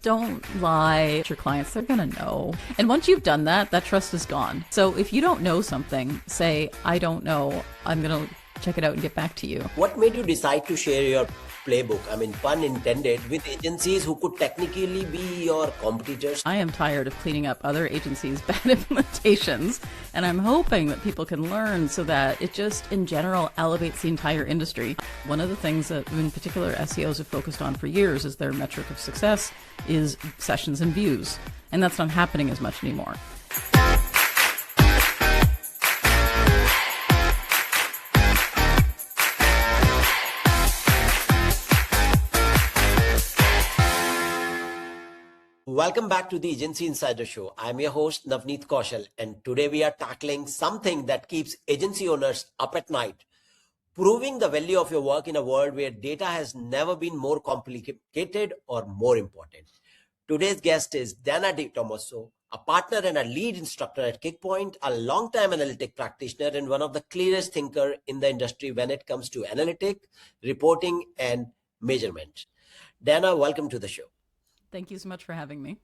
Don't lie to your clients. They're going to know. And once you've done that, that trust is gone. So if you don't know something, say, I don't know, I'm going to check it out and get back to you. What made you decide to share your playbook, I mean, pun intended, with agencies who could technically be your competitors? I am tired of cleaning up other agencies' bad implementations, and I'm hoping that people can learn so that it just, in general, elevates the entire industry. One of the things that, in particular, SEOs have focused on for years as their metric of success is sessions and views, and that's not happening as much anymore. Welcome back to the Agency Insider Show. I'm your host, Navneet Kaushal, and today we are tackling something that keeps agency owners up at night, proving the value of your work in a world where data has never been more complicated or more important. Today's guest is DiTomaso, a partner and a lead instructor at Kickpoint, a long-time analytic practitioner and one of the clearest thinkers in the industry when it comes to analytic, reporting, and measurement. Dana, welcome to the show. Thank you so much for having me.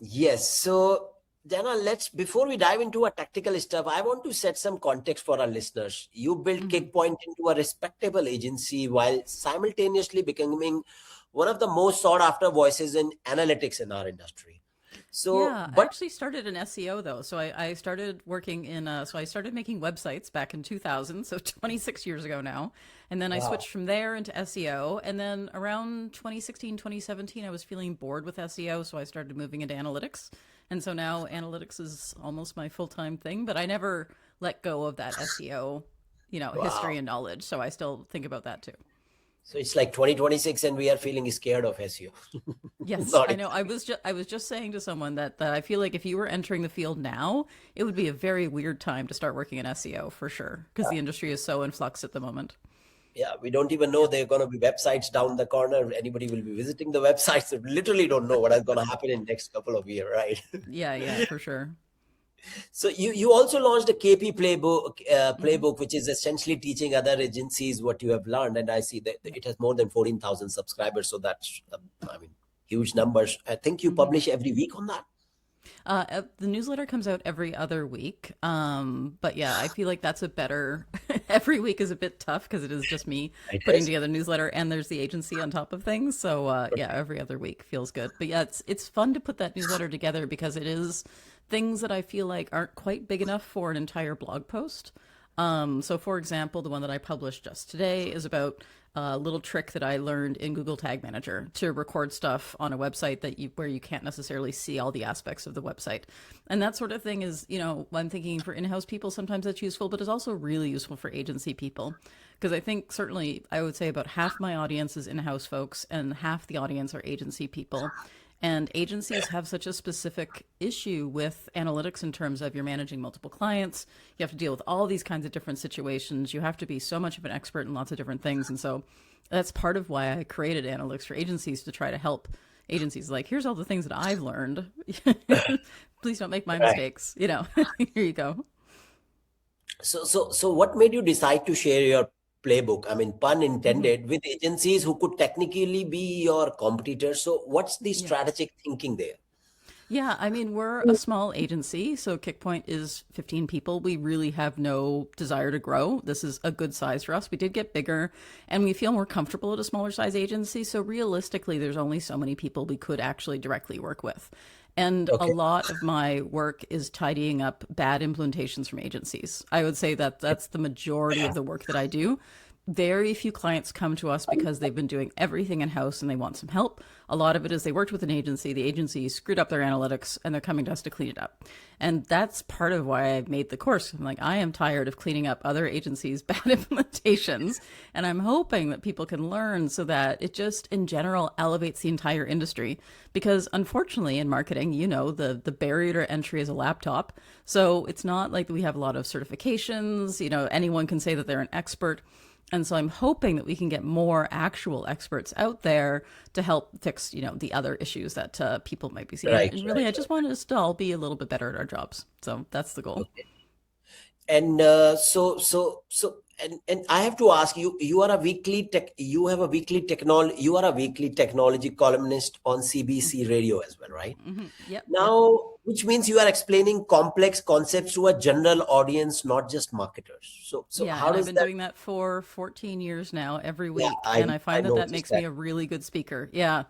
Yes. So, Dana, before we dive into our tactical stuff, I want to set some context for our listeners. You built Kickpoint into a respectable agency while simultaneously becoming one of the most sought after voices in analytics in our industry. So, yeah, I actually started in SEO though. So I started working in, so I started making websites back in 2000, so 26 years ago now. And then I switched from there into SEO. And then around 2016, 2017, I was feeling bored with SEO. So I started moving into analytics. And so now analytics is almost my full-time thing, but I never let go of that SEO, history and knowledge. So I still think about that too. So it's like 2026 and we are feeling scared of SEO. Yes, I know. I was just saying to someone that I feel like if you were entering the field now, it would be a very weird time to start working in SEO for sure, because the industry is so in flux at the moment. Yeah, we don't even know there are going to be websites down the corner. Anybody will be visiting the websites. We literally don't know what is going to happen in the next couple of years, right? Yeah, for sure. So you also launched a KP playbook, which is essentially teaching other agencies what you have learned. And I see that it has more than 14,000 subscribers. So that's, huge numbers. I think you publish every week on that. The newsletter comes out every other week. But yeah, I feel like that's a better, every week is a bit tough because it is just me putting together newsletter and there's the agency on top of things. So yeah, every other week feels good. But yeah, it's fun to put that newsletter together because it is things that I feel like aren't quite big enough for an entire blog post. So for example, the one that I published just today is about a little trick that I learned in Google Tag Manager to record stuff on a website where you can't necessarily see all the aspects of the website. And that sort of thing is, I'm thinking for in-house people, sometimes that's useful, but it's also really useful for agency people. Because I think certainly I would say about half my audience is in-house folks and half the audience are agency people. And agencies have such a specific issue with analytics in terms of you're managing multiple clients. You have to deal with all these kinds of different situations. You have to be so much of an expert in lots of different things. And so that's part of why I created analytics for agencies, to try to help agencies. Like, here's all the things that I've learned. Please don't make my mistakes. Here you go. So what made you decide to share your playbook, I mean, pun intended, with agencies who could technically be your competitors? So what's the strategic thinking there? Yeah, I mean, we're a small agency, so Kickpoint is 15 people. We really have no desire to grow. This is a good size for us. We did get bigger, and we feel more comfortable at a smaller size agency. So realistically, there's only so many people we could actually directly work with. And a lot of my work is tidying up bad implementations from agencies. I would say that that's the majority of the work that I do. Very few clients come to us because they've been doing everything in-house and they want some help. A lot of it is they worked with an agency, the agency screwed up their analytics, and they're coming to us to clean it up. And that's part of why I made the course. I'm like, I am tired of cleaning up other agencies' bad implementations, and I'm hoping that people can learn so that it just, in general, elevates the entire industry. Because unfortunately, in marketing, the barrier to entry is a laptop. So it's not like we have a lot of certifications. Anyone can say that they're an expert. And so I'm hoping that we can get more actual experts out there to help fix, the other issues that people might be seeing. I just want us to all be a little bit better at our jobs. So that's the goal. Okay. And and I have to ask you, you are a weekly technology columnist on CBC radio as well, right? Yep, yep. Now, which means you are explaining complex concepts to a general audience, not just marketers. So Yeah, how and I've does been that? doing that for 14 years now, every Yeah, week, I and I I find that that noticed makes me that. a really good speaker. Yeah,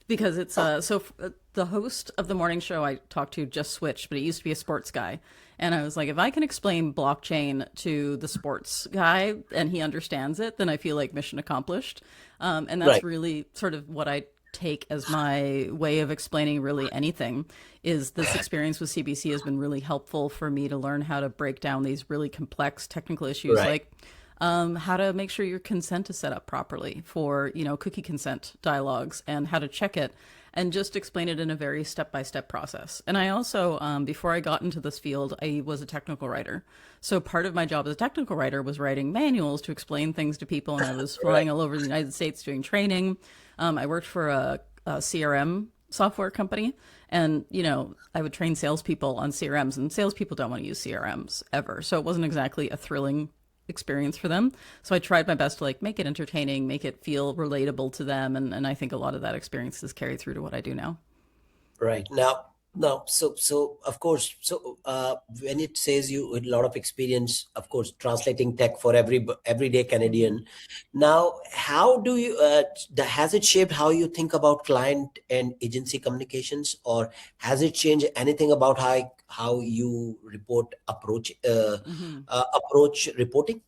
because it's the host of the morning show I talked to just switched, but he used to be a sports guy, and I was like, if I can explain blockchain to the sports guy and he understands it, then I feel like mission accomplished. And that's Right. really sort of what I take as my way of explaining really anything. Is this experience with CBC has been really helpful for me to learn how to break down these really complex technical issues, Right. like how to make sure your consent is set up properly for, cookie consent dialogues, and how to check it, and just explain it in a very step-by-step process. And I also, before I got into this field, I was a technical writer. So part of my job as a technical writer was writing manuals to explain things to people, and I was Right. flying all over the United States doing training. I worked for a CRM software company, and I would train salespeople on CRMs, and salespeople don't want to use CRMs ever, so it wasn't exactly a thrilling experience for them. So I tried my best to like make it entertaining, make it feel relatable to them, and I think a lot of that experience is carried through to what I do now. Right. Now, so of course, when it says you a lot of experience, of course, translating tech for everyday Canadian. Now, how do you has it shaped how you think about client and agency communications, or has it changed anything about how you Hmm. approach reporting?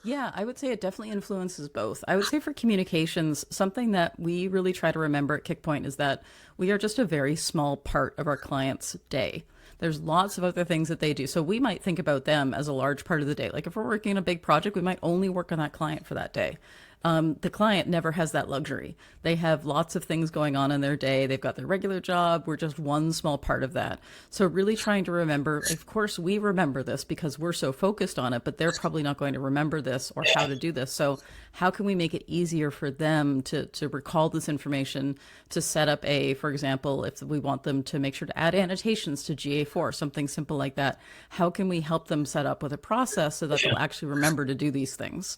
Yeah, I would say it definitely influences both. I would say for communications, something that we really try to remember at Kickpoint is that we are just a very small part of our client's day. There's lots of other things that they do. So we might think about them as a large part of the day. Like if we're working on a big project, we might only work on that client for that day. The client never has that luxury. They have lots of things going on in their day. They've got their regular job. We're just one small part of that. So really trying to remember, of course, we remember this because we're so focused on it, but they're probably not going to remember this or how to do this. So how can we make it easier for them to recall this information, to set up for example, if we want them to make sure to add annotations to GA4, something simple like that, how can we help them set up with a process so that they'll actually remember to do these things?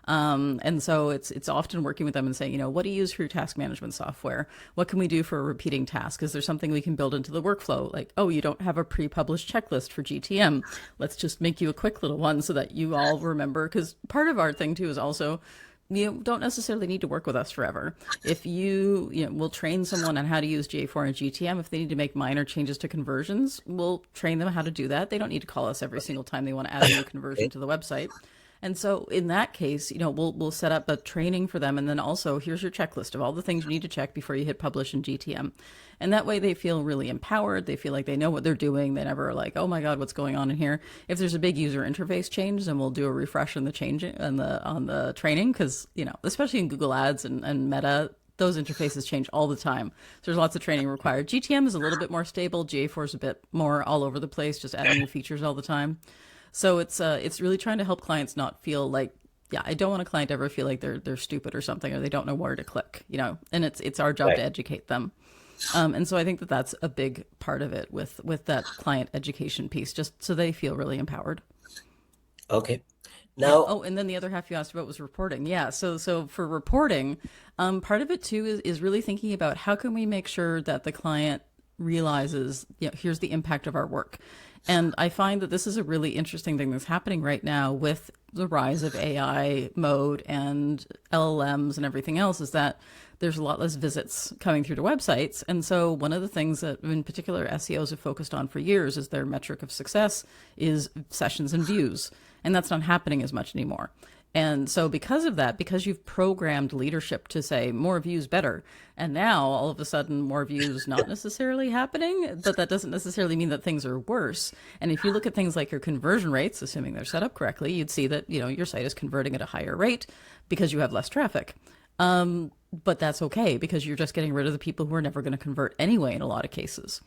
And so it's often working with them and saying, what do you use for your task management software? What can we do for a repeating task? Is there something we can build into the workflow? Like, oh, you don't have a pre-published checklist for GTM. Let's just make you a quick little one so that you all remember. Because part of our thing too is also, you don't necessarily need to work with us forever. If we'll train someone on how to use GA4 and GTM. If they need to make minor changes to conversions, we'll train them how to do that. They don't need to call us every single time they want to add a new conversion to the website. And so in that case, we'll set up a training for them, and then also here's your checklist of all the things you need to check before you hit publish in GTM. And that way they feel really empowered. They feel like they know what they're doing. They never are like, oh my God, what's going on in here? If there's a big user interface change, then we'll do a refresh on the change on the training, because especially in Google Ads and Meta, those interfaces change all the time. So there's lots of training required. GTM is a little bit more stable. GA4 is a bit more all over the place, just adding new features all the time. So it's really trying to help clients not feel like, yeah, I don't want a client to ever feel like they're stupid or something, or they don't know where to click, and it's our job to Right. educate them. And so I think that that's a big part of it with that client education piece, just so they feel really empowered. Okay. Yeah. Now, Oh, and then the other half you asked about was reporting. Yeah. So for reporting, part of it too is really thinking about how can we make sure that the client realizes, here's the impact of our work. And I find that this is a really interesting thing that's happening right now with the rise of AI mode and LLMs and everything else, is that there's a lot less visits coming through to websites. And so one of the things that in particular SEOs have focused on for years is their metric of success is sessions and views. And that's not happening as much anymore. And so because of that, because you've programmed leadership to say more views better, and now all of a sudden more views not necessarily happening, but that doesn't necessarily mean that things are worse. And if you look at things like your conversion rates, assuming they're set up correctly, you'd see that, your site is converting at a higher rate because you have less traffic. But that's okay because you're just getting rid of the people who are never going to convert anyway in a lot of cases.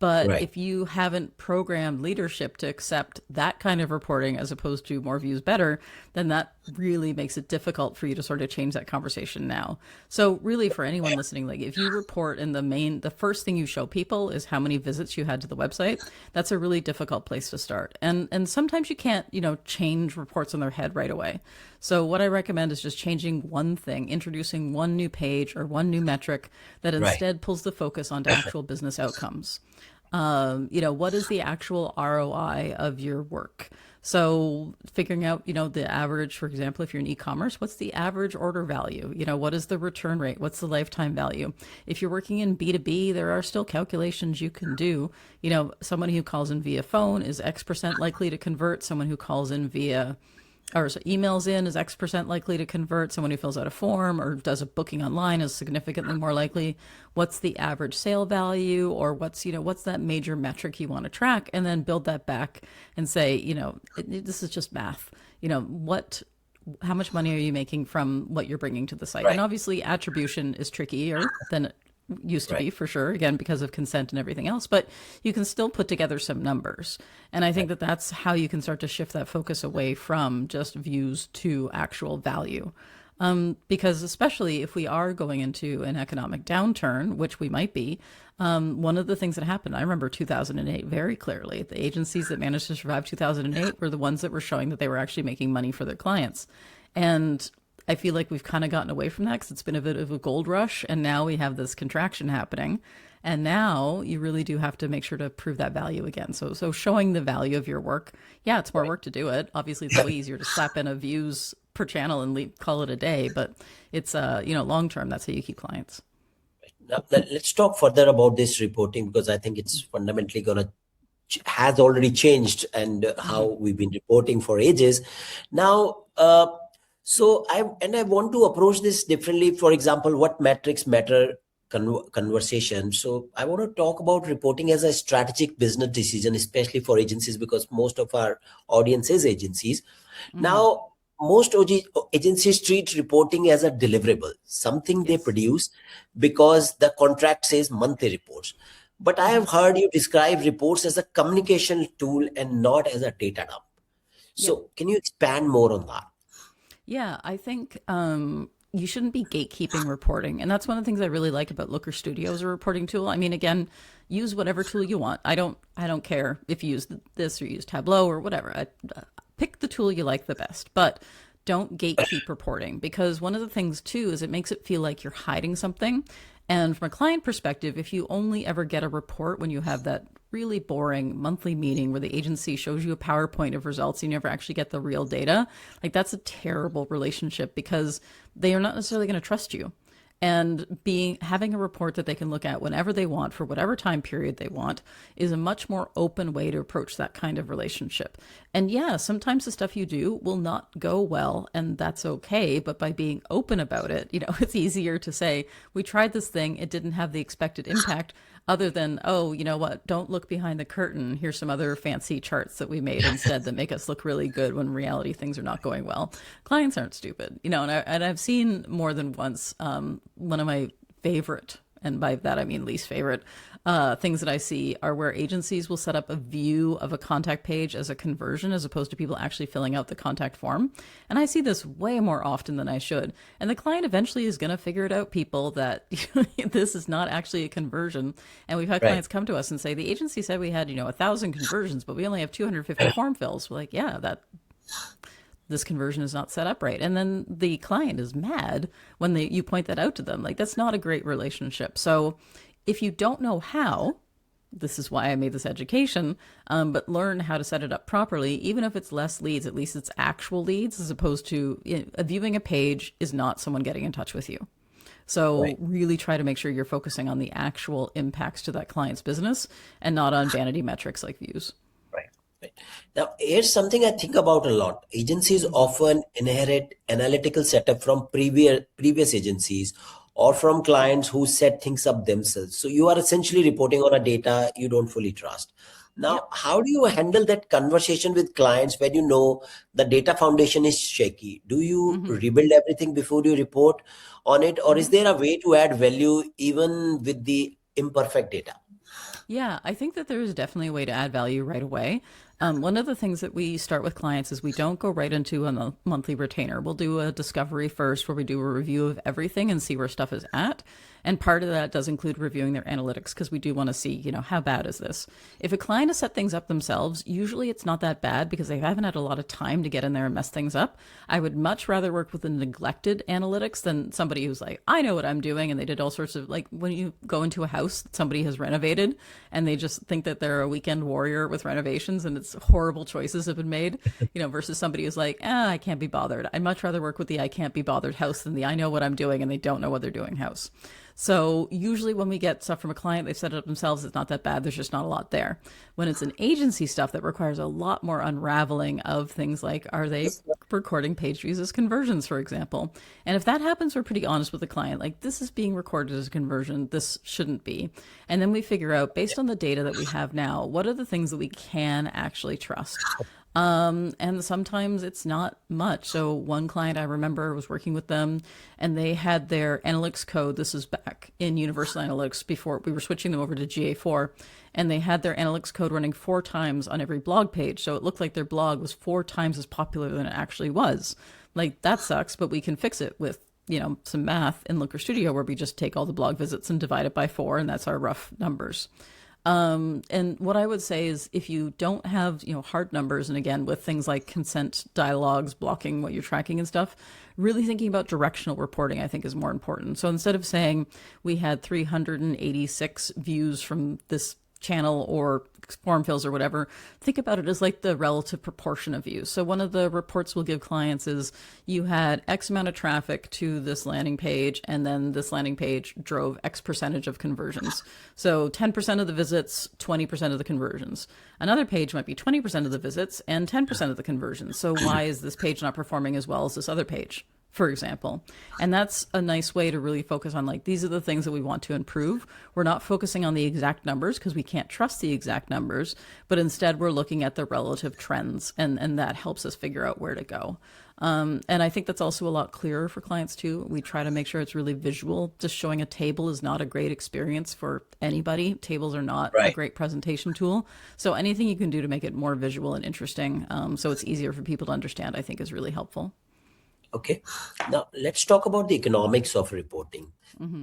But Right. if you haven't programmed leadership to accept that kind of reporting as opposed to more views better, then that really makes it difficult for you to sort of change that conversation now. So really for anyone listening, like if you report in the first thing you show people is how many visits you had to the website, that's a really difficult place to start. And sometimes you can't, change reports on their head right away. So what I recommend is just changing one thing, introducing one new page or one new metric that Right. instead pulls the focus onto actual business outcomes. What is the actual ROI of your work? So figuring out, the average, for example, if you're in e-commerce, what's the average order value? What is the return rate? What's the lifetime value? If you're working in B2B, there are still calculations you can do. Someone who calls in via phone is X% likely to convert. Someone who calls in via or so emails in is X% likely to convert. Someone who fills out a form or does a booking online is significantly more likely. What's the average sale value, or what's that major metric you want to track, and then build that back and say, this is just math. How much money are you making from what you're bringing to the site? Right. And obviously attribution is trickier than it used to be, for sure, again, because of consent and everything else, but you can still put together some numbers. And I think that that's how you can start to shift that focus away from just views to actual value. Because especially if we are going into an economic downturn, which we might be, one of the things that happened, I remember 2008 very clearly. The agencies that managed to survive 2008 were the ones that were showing that they were actually making money for their clients. And I feel like we've kind of gotten away from that because it's been a bit of a gold rush, and now we have this contraction happening. And now you really do have to make sure to prove that value again. So showing the value of your work, yeah, it's more work to do it. Obviously, it's way easier to slap in a views per channel and call it a day, but it's long term, that's how you keep clients. Now, let's talk further about this reporting, because I think it's fundamentally has already changed, and how we've been reporting for ages. Now, so I want to approach this differently. For example, what metrics matter conversation. So I want to talk about reporting as a strategic business decision, especially for agencies, because most of our audience is agencies. Now, most agencies treat reporting as a deliverable, something they produce because the contract says monthly reports. But I have heard you describe reports as a communication tool and not as a data dump. So can you expand more on that? Yeah, I think you shouldn't be gatekeeping reporting. And that's one of the things I really like about Looker Studio as a reporting tool. I mean, again, use whatever tool you want. I don't care if you use this or use Tableau or whatever. Pick the tool you like the best, but don't gatekeep reporting, because one of the things too is it makes it feel like you're hiding something. And from a client perspective, if you only ever get a report when you have that really boring monthly meeting where the agency shows you a PowerPoint of results, you never actually get the real data, like that's a terrible relationship, because they are not necessarily going to trust you. And having a report that they can look at whenever they want for whatever time period they want is a much more open way to approach that kind of relationship. And yeah, sometimes the stuff you do will not go well, and that's okay. But by being open about it, it's easier to say, we tried this thing, it didn't have the expected impact, other than, oh, you know what, don't look behind the curtain. Here's some other fancy charts that we made instead that make us look really good when in reality things are not going well. Clients aren't stupid, and I've seen more than once, one of my favorite, and by that I mean least favorite, things that I see are where agencies will set up a view of a contact page as a conversion as opposed to people actually filling out the contact form. And I see this way more often than I should. And the client eventually is going to figure it out, people, that this is not actually a conversion. And we've had clients come to us and say, the agency said we had, 1,000 conversions, but we only have 250 form fills. We're like, yeah, this conversion is not set up right. And then the client is mad when you point that out to them. Like, that's not a great relationship. So if you don't know how, this is why I made this education, but learn how to set it up properly. Even if it's less leads, at least it's actual leads, as opposed to viewing a page is not someone getting in touch with you. So really try to make sure you're focusing on the actual impacts to that client's business and not on vanity metrics like views. Right. Now, here's something I think about a lot. Agencies often inherit analytical setup from previous agencies or from clients who set things up themselves. So you are essentially reporting on a data you don't fully trust. Now, how do you handle that conversation with clients when the data foundation is shaky? Do you rebuild everything before you report on it? Or is there a way to add value even with the imperfect data? Yeah, I think that there is definitely a way to add value right away. One of the things that we start with clients is we don't go right into a monthly retainer. We'll do a discovery first where we do a review of everything and see where stuff is at. And part of that does include reviewing their analytics because we do want to see, how bad is this? If a client has set things up themselves, usually it's not that bad because they haven't had a lot of time to get in there and mess things up. I would much rather work with a neglected analytics than somebody who's like, I know what I'm doing. And they did all sorts of, like, when you go into a house that somebody has renovated and they just think that they're a weekend warrior with renovations and it's horrible choices have been made, versus somebody who's like, I can't be bothered. I'd much rather work with the I can't be bothered house than the I know what I'm doing and they don't know what they're doing house. So usually when we get stuff from a client, they've set it up themselves, it's not that bad. There's just not a lot there. When it's an agency stuff that requires a lot more unraveling of things like, are they recording page views as conversions, for example? And if that happens, we're pretty honest with the client. Like, this is being recorded as a conversion. This shouldn't be. And then we figure out, based on the data that we have now, what are the things that we can actually trust? And sometimes it's not much. So one client I remember was working with them and they had their analytics code. This is back in Universal Analytics before we were switching them over to GA4. And they had their analytics code running 4 times on every blog page. So it looked like their blog was 4 times as popular than it actually was. Like, that sucks, but we can fix it with, some math in Looker Studio where we just take all the blog visits and divide it by 4. And that's our rough numbers. And what I would say is if you don't have, hard numbers, and again, with things like consent dialogues, blocking what you're tracking and stuff, really thinking about directional reporting, I think, is more important. So instead of saying we had 386 views from this channel or form fills or whatever, think about it as like the relative proportion of views. So one of the reports we'll give clients is you had X amount of traffic to this landing page, and then this landing page drove X percentage of conversions. So 10% of the visits, 20% of the conversions. Another page might be 20% of the visits and 10% of the conversions. So why is this page not performing as well as this other page, for example? And that's a nice way to really focus on, like, these are the things that we want to improve. We're not focusing on the exact numbers because we can't trust the exact numbers, but instead we're looking at the relative trends, and that helps us figure out where to go. And I think that's also a lot clearer for clients too. We try to make sure it's really visual. Just showing a table is not a great experience for anybody. Tables are not a great presentation tool. So anything you can do to make it more visual and interesting, so it's easier for people to understand, I think is really helpful. Okay, now let's talk about the economics of reporting.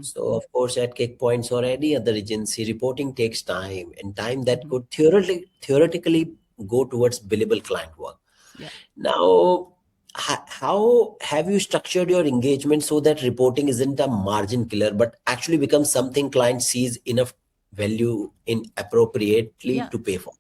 So, of course, at Kickpoints or any other agency, reporting takes time, and time that could theoretically go towards billable client work. Yeah. Now, how have you structured your engagement so that reporting isn't a margin killer, but actually becomes something client sees enough value in appropriately to pay for?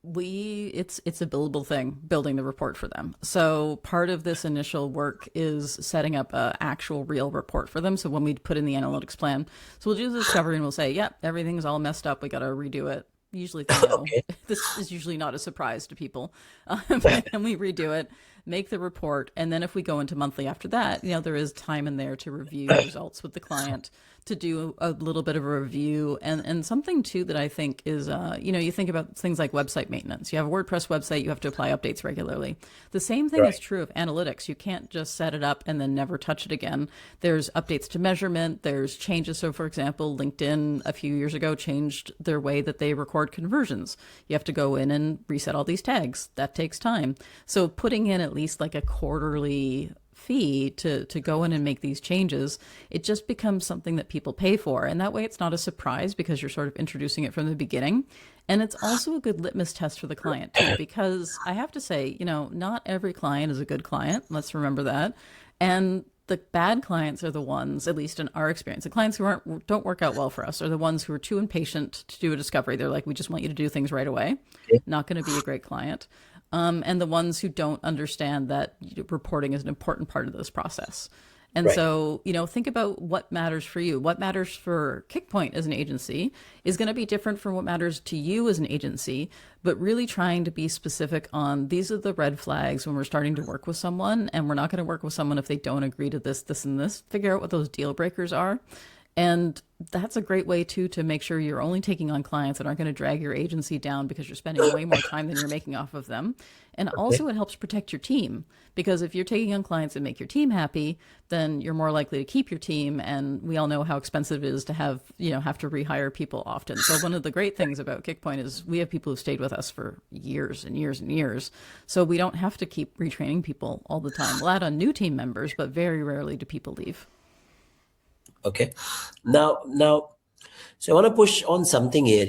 It's a billable thing, building the report for them. So part of this initial work is setting up a actual real report for them. So when we put in the analytics plan, so we'll do the discovery and we'll say, yep, everything's all messed up. We got to redo it. Usually they know. This is usually not a surprise to people. And we redo it, make the report. And then if we go into monthly after that, there is time in there to review results with the client, to do a little bit of a review. And something too that I think is, you think about things like website maintenance. You have a WordPress website, you have to apply updates regularly. The same thing is true of analytics. You can't just set it up and then never touch it again. There's updates to measurement, there's changes. So for example, LinkedIn a few years ago changed their way that they record conversions. You have to go in and reset all these tags. That takes time. So putting in at least like a quarterly fee to go in and make these changes, it just becomes something that people pay for. And that way it's not a surprise because you're sort of introducing it from the beginning. And it's also a good litmus test for the client too, because I have to say, not every client is a good client. Let's remember that. And the bad clients are the ones, at least in our experience, the clients who don't work out well for us are the ones who are too impatient to do a discovery. They're like, we just want you to do things right away. Not going to be a great client. And the ones who don't understand that reporting is an important part of this process. And so, think about what matters for you. What matters for Kickpoint as an agency is going to be different from what matters to you as an agency, but really trying to be specific on these are the red flags when we're starting to work with someone, and we're not going to work with someone if they don't agree to this, this, and this. Figure out what those deal breakers are. And that's a great way too to make sure you're only taking on clients that aren't going to drag your agency down because you're spending way more time than you're making off of them. And Okay. also it helps protect your team because if you're taking on clients that make your team happy, then you're more likely to keep your team. And we all know how expensive it is to have to rehire people often. So one of the great things about Kickpoint is we have people who stayed with us for years and years and years. So we don't have to keep retraining people all the time. We'll add on new team members, but very rarely do people leave. Okay. Now, so I want to push on something here.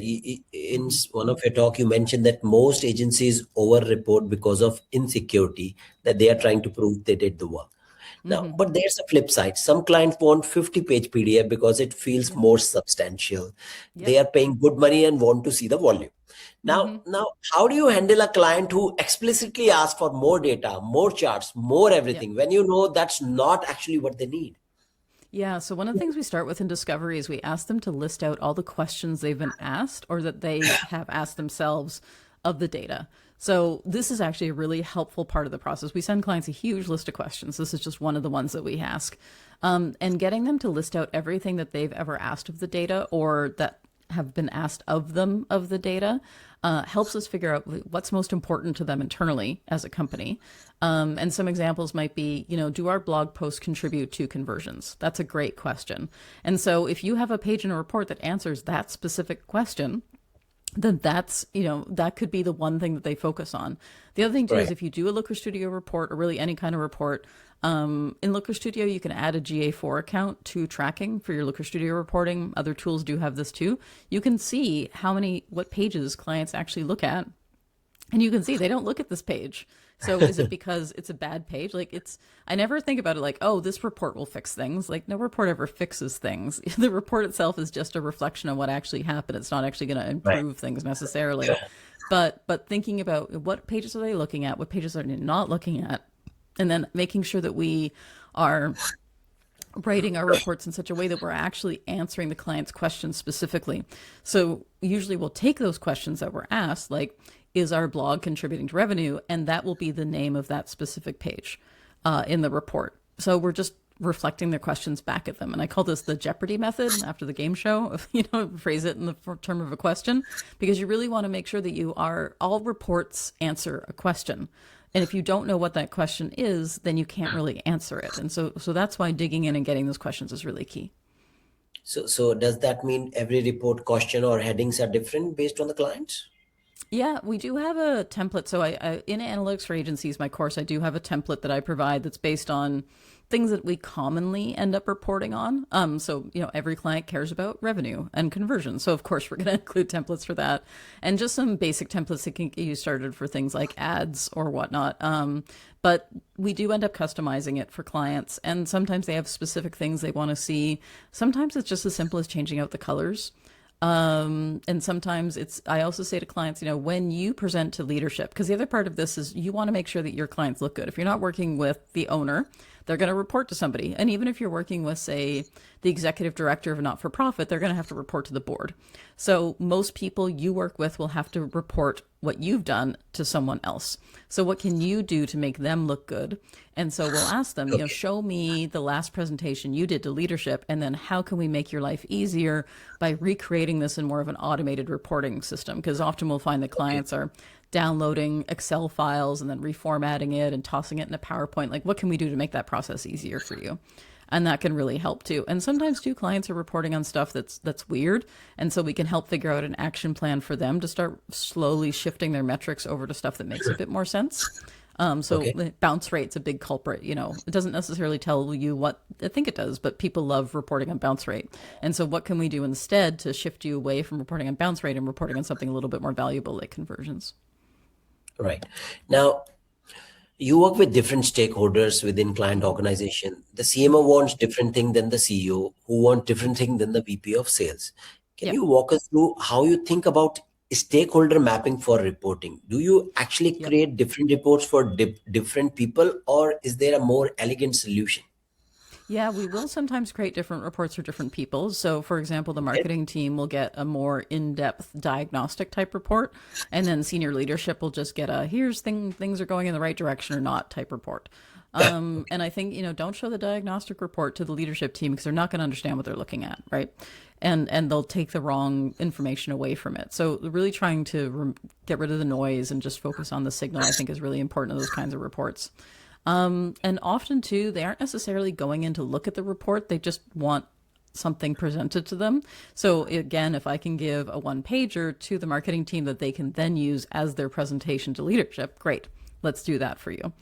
In one of your talk, you mentioned that most agencies over-report because of insecurity, that they are trying to prove they did the work. Now, Mm-hmm. but there's a flip side. Some clients want 50-page PDF because it feels Yep. more substantial. They Yep. are paying good money and want to see the volume. Now, Mm-hmm. now, how do you handle a client who explicitly asks for more data, more charts, more Yep. everything, when you know that's not actually what they need? Yeah, so one of the things we start with in discovery is we ask them to list out all the questions they've been asked or that they have asked themselves of the data. So this is actually a really helpful part of the process. We send clients a huge list of questions. This is just one of the ones that we ask. And getting them to list out everything that they've ever asked of the data or that have been asked of them of the data helps us figure out what's most important to them internally as a company. And some examples might be, do our blog posts contribute to conversions? That's a great question. And so if you have a page in a report that answers that specific question, then that could be the one thing that they focus on. The other thing too is Right. if you do a Looker Studio report or really any kind of report, in Looker Studio, you can add a GA4 account to tracking for your Looker Studio reporting. Other tools do have this too. You can see what pages clients actually look at, and you can see they don't look at this page. So is it because it's a bad page? I never think about it like, oh, this report will fix things. Like no report ever fixes things. The report itself is just a reflection of what actually happened. It's not actually going to Right. improve things necessarily. But thinking about what pages are they looking at? What pages are they not looking at? And then making sure that we are writing our reports in such a way that we're actually answering the client's questions specifically. So usually we'll take those questions that were asked, like, is our blog contributing to revenue? And that will be the name of that specific page in the report. So we're just reflecting their questions back at them. And I call this the Jeopardy method after the game show, phrase it in the term of a question, because you really want to make sure that all reports answer a question. And if you don't know what that question is, then you can't really answer it. And so that's why digging in and getting those questions is really key. So does that mean every report question or headings are different based on the clients? Yeah, we do have a template. So I in analytics for agencies, my course, I do have a template that I provide that's based on things that we commonly end up reporting on. So every client cares about revenue and conversion. So of course we're going to include templates for that, and just some basic templates that can get you started for things like ads or whatnot. But we do end up customizing it for clients, and sometimes they have specific things they want to see. Sometimes it's just as simple as changing out the colors. And sometimes I also say to clients, when you present to leadership, because the other part of this is you want to make sure that your clients look good. If you're not working with the owner, they're going to report to somebody. And even if you're working with, say, the executive director of a not-for-profit, they're going to have to report to the board. So most people you work with will have to report what you've done to someone else. So what can you do to make them look good? And so we'll ask them, Okay. show me the last presentation you did to leadership, and then how can we make your life easier by recreating this in more of an automated reporting system? Because often we'll find that Okay. clients are downloading Excel files and then reformatting it and tossing it in a PowerPoint. Like, what can we do to make that process easier for you? And that can really help too. And sometimes too, clients are reporting on stuff that's weird, and so we can help figure out an action plan for them to start slowly shifting their metrics over to stuff that makes a bit more sense. So Okay. bounce rate's a big culprit. It doesn't necessarily tell you what I think it does, but people love reporting on bounce rate. And so what can we do instead to shift you away from reporting on bounce rate and reporting on something a little bit more valuable like conversions? Right. Now, you work with different stakeholders within client organization. The CMO wants different thing than the CEO, who want different thing than the VP of sales. Can Yep. you walk us through how you think about stakeholder mapping for reporting? Do you actually Yep. create different reports for different people, or is there a more elegant solution? Yeah, we will sometimes create different reports for different people. So, for example, the Okay. marketing team will get a more in-depth diagnostic type report, and then senior leadership will just get a things are going in the right direction or not type report. And I think, don't show the diagnostic report to the leadership team because they're not going to understand what they're looking at, right? And they'll take the wrong information away from it. So really trying to get rid of the noise and just focus on the signal, I think, is really important in those kinds of reports. And often too, they aren't necessarily going in to look at the report. They just want something presented to them. So again, if I can give a one pager to the marketing team that they can then use as their presentation to leadership, great. Let's do that for you.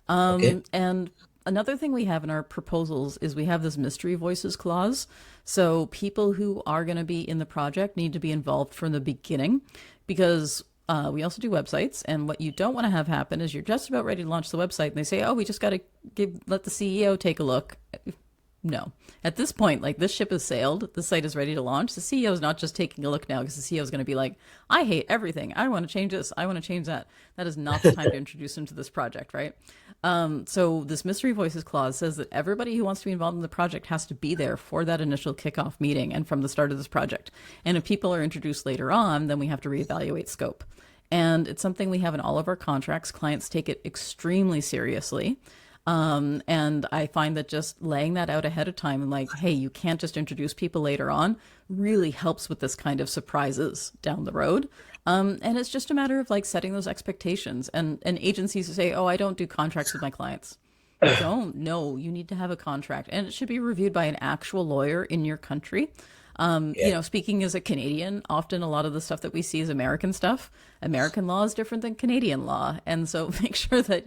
Okay. And another thing we have in our proposals is we have this mystery voices clause. So people who are going to be in the project need to be involved from the beginning, because we also do websites. And what you don't want to have happen is you're just about ready to launch the website and they say, oh, we just got to let the CEO take a look. No. At this point, like, this ship has sailed. The site is ready to launch. The CEO is not just taking a look now because the CEO is going to be like, I hate everything. I want to change this. I want to change that. That is not the time to introduce him to this project, right? So this mystery voices clause says that everybody who wants to be involved in the project has to be there for that initial kickoff meeting and from the start of this project. And if people are introduced later on, then we have to reevaluate scope. And it's something we have in all of our contracts. Clients take it extremely seriously. And I find that just laying that out ahead of time and like, hey, you can't just introduce people later on, really helps with this kind of surprises down the road. And it's just a matter of like setting those expectations, and agencies say, oh, I don't do contracts with my clients. Don't. No, you need to have a contract, and it should be reviewed by an actual lawyer in your country. Yeah. Speaking as a Canadian, often a lot of the stuff that we see is American stuff. American law is different than Canadian law. And so make sure that,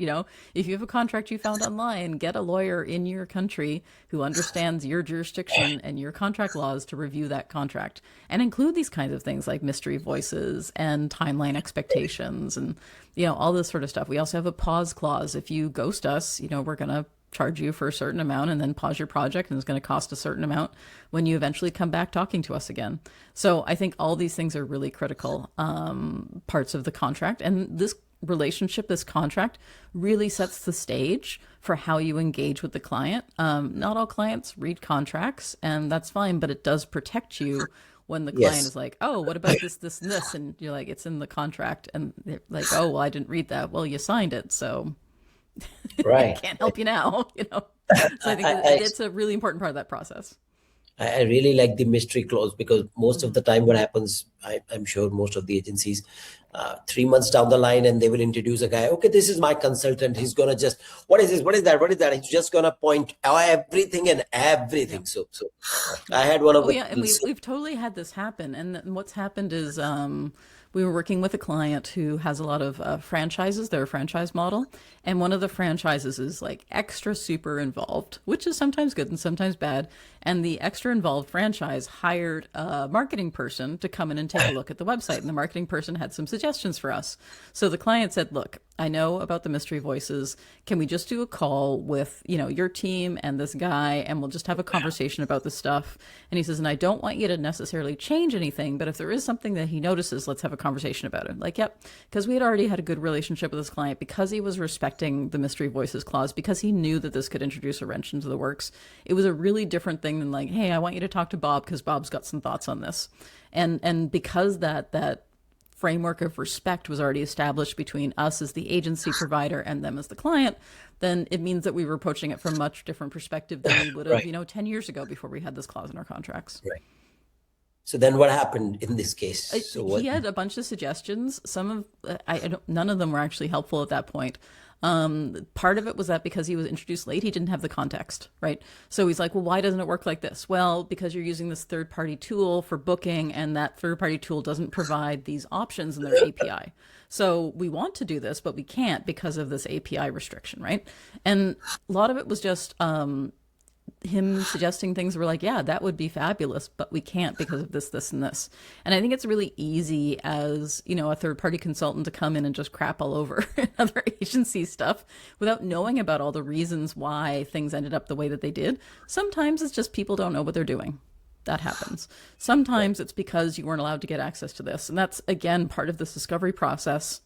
if you have a contract you found online, get a lawyer in your country who understands your jurisdiction and your contract laws to review that contract, and include these kinds of things like mystery voices and timeline expectations and, all this sort of stuff. We also have a pause clause. If you ghost us, we're going to charge you for a certain amount and then pause your project, and it's going to cost a certain amount when you eventually come back talking to us again. So I think all these things are really critical parts of the contract, and this relationship, this contract, really sets the stage for how you engage with the client. Not all clients read contracts, and that's fine, but it does protect you when the client Yes. is like, oh, what about this, this, and this? And you're like, it's in the contract. And they're like, oh, well, I didn't read that. Well, you signed it, so Right. can't help you now. So I think I, it's a really important part of that process. I really like the mystery clause, because most of Mm-hmm. the time what happens, I'm sure most of the agencies, 3 months down the line, and they will introduce a guy. Okay, this is my consultant. He's gonna just, what is this? What is that? What is that? He's just gonna point out everything and Yeah. everything. So I had one of Oh the. yeah, and we've totally had this happen. And what's happened is we were working with a client who has a lot of franchises. They're a franchise model, and one of the franchises is like extra super involved, which is sometimes good and sometimes bad. And the extra involved franchise hired a marketing person to come in and take a look at the website, and the marketing person had some suggestions for us. So the client said, "Look, I know about the mystery voices. Can we just do a call with, your team and this guy, and we'll just have a conversation about this stuff?" And he says, "And I don't want you to necessarily change anything, but if there is something that he notices, let's have a conversation about it." Like, yep, because we had already had a good relationship with this client, because he was respecting the mystery voices clause, because he knew that this could introduce a wrench into the works. It was a really different thing than like, hey, I want you to talk to Bob because Bob's got some thoughts on this. And because that framework of respect was already established between us as the agency provider and them as the client, then it means that we were approaching it from a much different perspective than we would have, Right. 10 years ago before we had this clause in our contracts. Right. So then what happened in this case? So what? He had a bunch of suggestions. Some of none of them were actually helpful at that point. Part of it was that because he was introduced late, he didn't have the context, right? So he's like, well, why doesn't it work like this? Well, because you're using this third-party tool for booking, and that third-party tool doesn't provide these options in their API. So we want to do this, but we can't because of this API restriction, right? And a lot of it was just him suggesting things were like, yeah, that would be fabulous, but we can't because of this, this, and this. And I think it's really easy as, a third party consultant to come in and just crap all over other agency stuff without knowing about all the reasons why things ended up the way that they did. Sometimes it's just people don't know what they're doing. That happens. Sometimes it's because you weren't allowed to get access to this. And that's, again, part of this discovery process.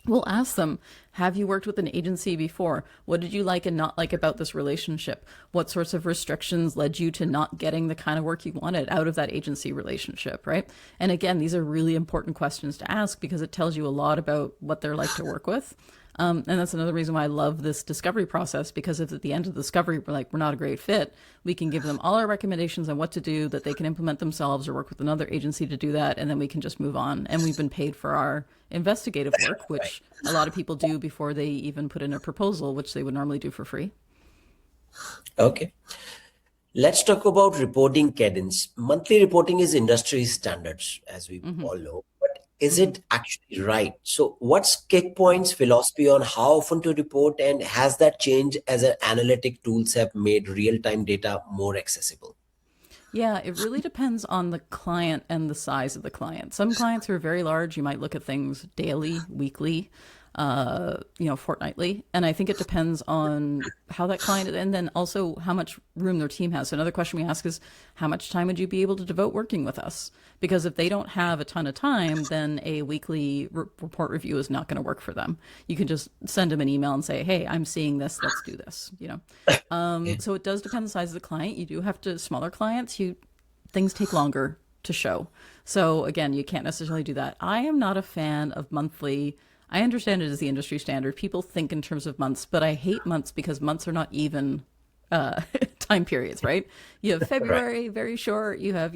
We'll ask them, have you worked with an agency before? What did you like and not like about this relationship? What sorts of restrictions led you to not getting the kind of work you wanted out of that agency relationship, right? And again, these are really important questions to ask because it tells you a lot about what they're like to work with. And that's another reason why I love this discovery process, because if at the end of the discovery we're like, we're not a great fit, we can give them all our recommendations on what to do that they can implement themselves or work with another agency to do that. And then we can just move on. And we've been paid for our investigative work, which a lot of people do before they even put in a proposal, which they would normally do for free. Okay. Let's talk about reporting cadence. Monthly reporting is industry standards, as we all know. But is it actually right? So, what's Kickpoint's philosophy on how often to report, and has that changed as our analytic tools have made real-time data more accessible? Yeah, it really depends on the client and the size of the client. Some clients who are very large, you might look at things daily, weekly, fortnightly. And I think it depends on how that client, and then also how much room their team has. So another question we ask is, how much time would you be able to devote working with us? Because if they don't have a ton of time, then a weekly report review is not going to work for them. You can just send them an email and say, hey, I'm seeing this, let's do this. So it does depend on the size of the client. You do have to, smaller clients, things take longer to show. So again, you can't necessarily do that. I am not a fan of monthly. I understand it as the industry standard. People think in terms of months, but I hate months because months are not even time periods, right? You have February, very short. You have,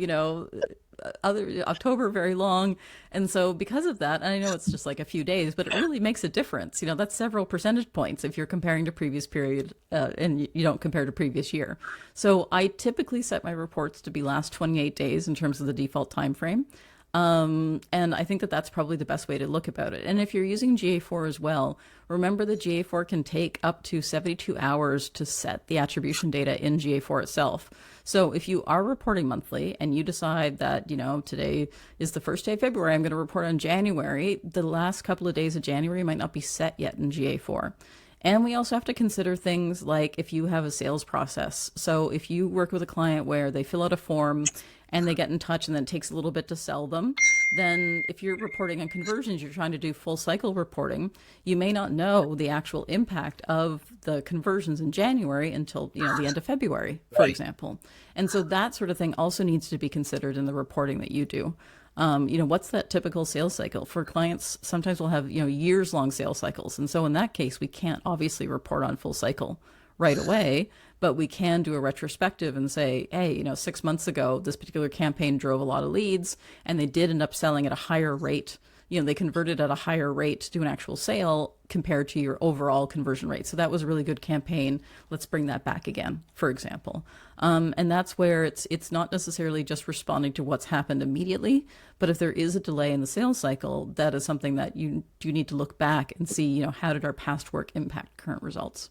other October, very long. And so because of that, and I know it's just like a few days, but it really makes a difference. That's several percentage points if you're comparing to previous period and you don't compare to previous year. So I typically set my reports to be last 28 days in terms of the default time frame. And I think that that's probably the best way to look about it. And if you're using GA4 as well, remember that GA4 can take up to 72 hours to set the attribution data in GA4 itself. So if you are reporting monthly and you decide that, today is the first day of February, I'm going to report on January, the last couple of days of January might not be set yet in GA4. And we also have to consider things like if you have a sales process. So if you work with a client where they fill out a form and they get in touch and then it takes a little bit to sell them, then if you're reporting on conversions, you're trying to do full cycle reporting, you may not know the actual impact of the conversions in January until, the end of February, for example. And so that sort of thing also needs to be considered in the reporting that you do. What's that typical sales cycle for clients? Sometimes we'll have, years long sales cycles. And so in that case, we can't obviously report on full cycle right away, but we can do a retrospective and say, hey, 6 months ago, this particular campaign drove a lot of leads and they did end up selling at a higher rate. They converted at a higher rate to an actual sale compared to your overall conversion rate. So that was a really good campaign. Let's bring that back again, for example. And that's where it's not necessarily just responding to what's happened immediately, but if there is a delay in the sales cycle, that is something that you do need to look back and see, how did our past work impact current results?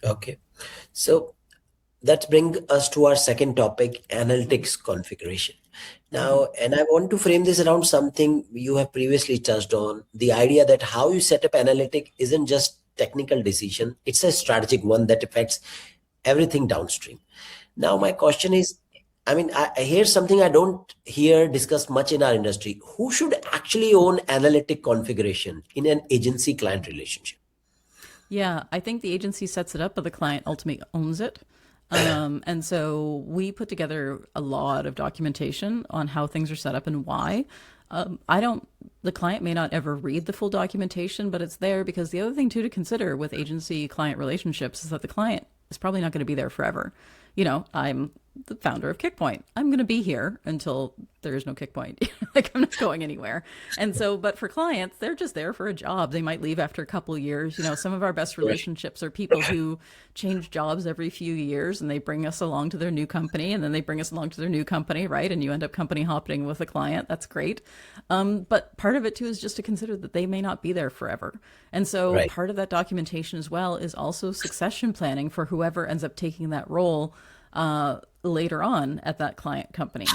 Okay. So that brings us to our second topic, analytics configuration. Now, and I want to frame this around something you have previously touched on, the idea that how you set up analytic isn't just technical decision, it's a strategic one that affects everything downstream. Now, my question is, I hear something I don't hear discussed much in our industry. Who should actually own analytic configuration in an agency-client relationship? Yeah, I think the agency sets it up, but the client ultimately owns it. And so we put together a lot of documentation on how things are set up and why. The client may not ever read the full documentation, but it's there because the other thing too to consider with agency client relationships is that the client is probably not going to be there forever. I'm the founder of Kickpoint. I'm going to be here until there is no Kickpoint. Like I'm not going anywhere. And so, but for clients, they're just there for a job. They might leave after a couple of years. Some of our best relationships are people who change jobs every few years and they bring us along to their new company and then they bring us along to their new company, right? And you end up company hopping with a client. That's great. But part of it too is just to consider that they may not be there forever. And so part of that documentation as well is also succession planning for whoever ends up taking that role later on at that client company.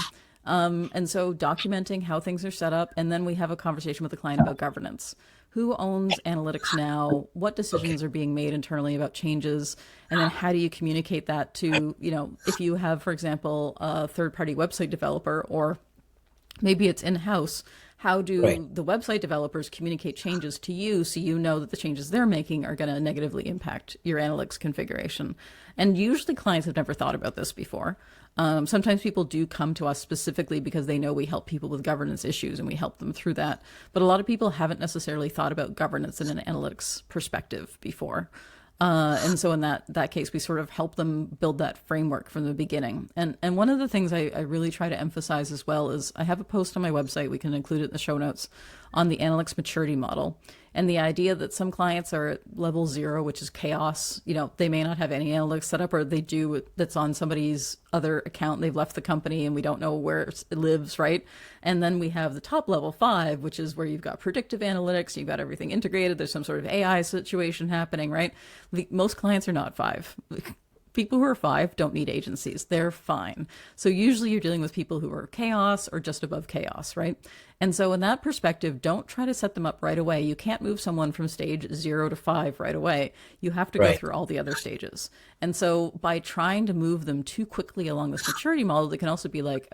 And so documenting how things are set up, and then we have a conversation with the client about governance. Who owns analytics now? What decisions are being made internally about changes? And then how do you communicate that to, if you have, for example, a third-party website developer, or maybe it's in-house, how do the website developers communicate changes to you so you know that the changes they're making are going to negatively impact your analytics configuration? And usually clients have never thought about this before. Sometimes people do come to us specifically because they know we help people with governance issues and we help them through that. But a lot of people haven't necessarily thought about governance in an analytics perspective before. And so in that case, we sort of help them build that framework from the beginning. And one of the things I really try to emphasize as well is I have a post on my website, we can include it in the show notes, on the analytics maturity model. And the idea that some clients are at level 0, which is chaos. They may not have any analytics set up, or they do that's on somebody's other account. They've left the company and we don't know where it lives, right? And then we have the top level 5, which is where you've got predictive analytics, you've got everything integrated. There's some sort of AI situation happening, right? Most clients are not 5. People who are 5 don't need agencies. They're fine. So usually you're dealing with people who are chaos or just above chaos, right? And so in that perspective, don't try to set them up right away. You can't move someone from stage 0 to 5 right away. You have to go through all the other stages. And so by trying to move them too quickly along this maturity model, they can also be like,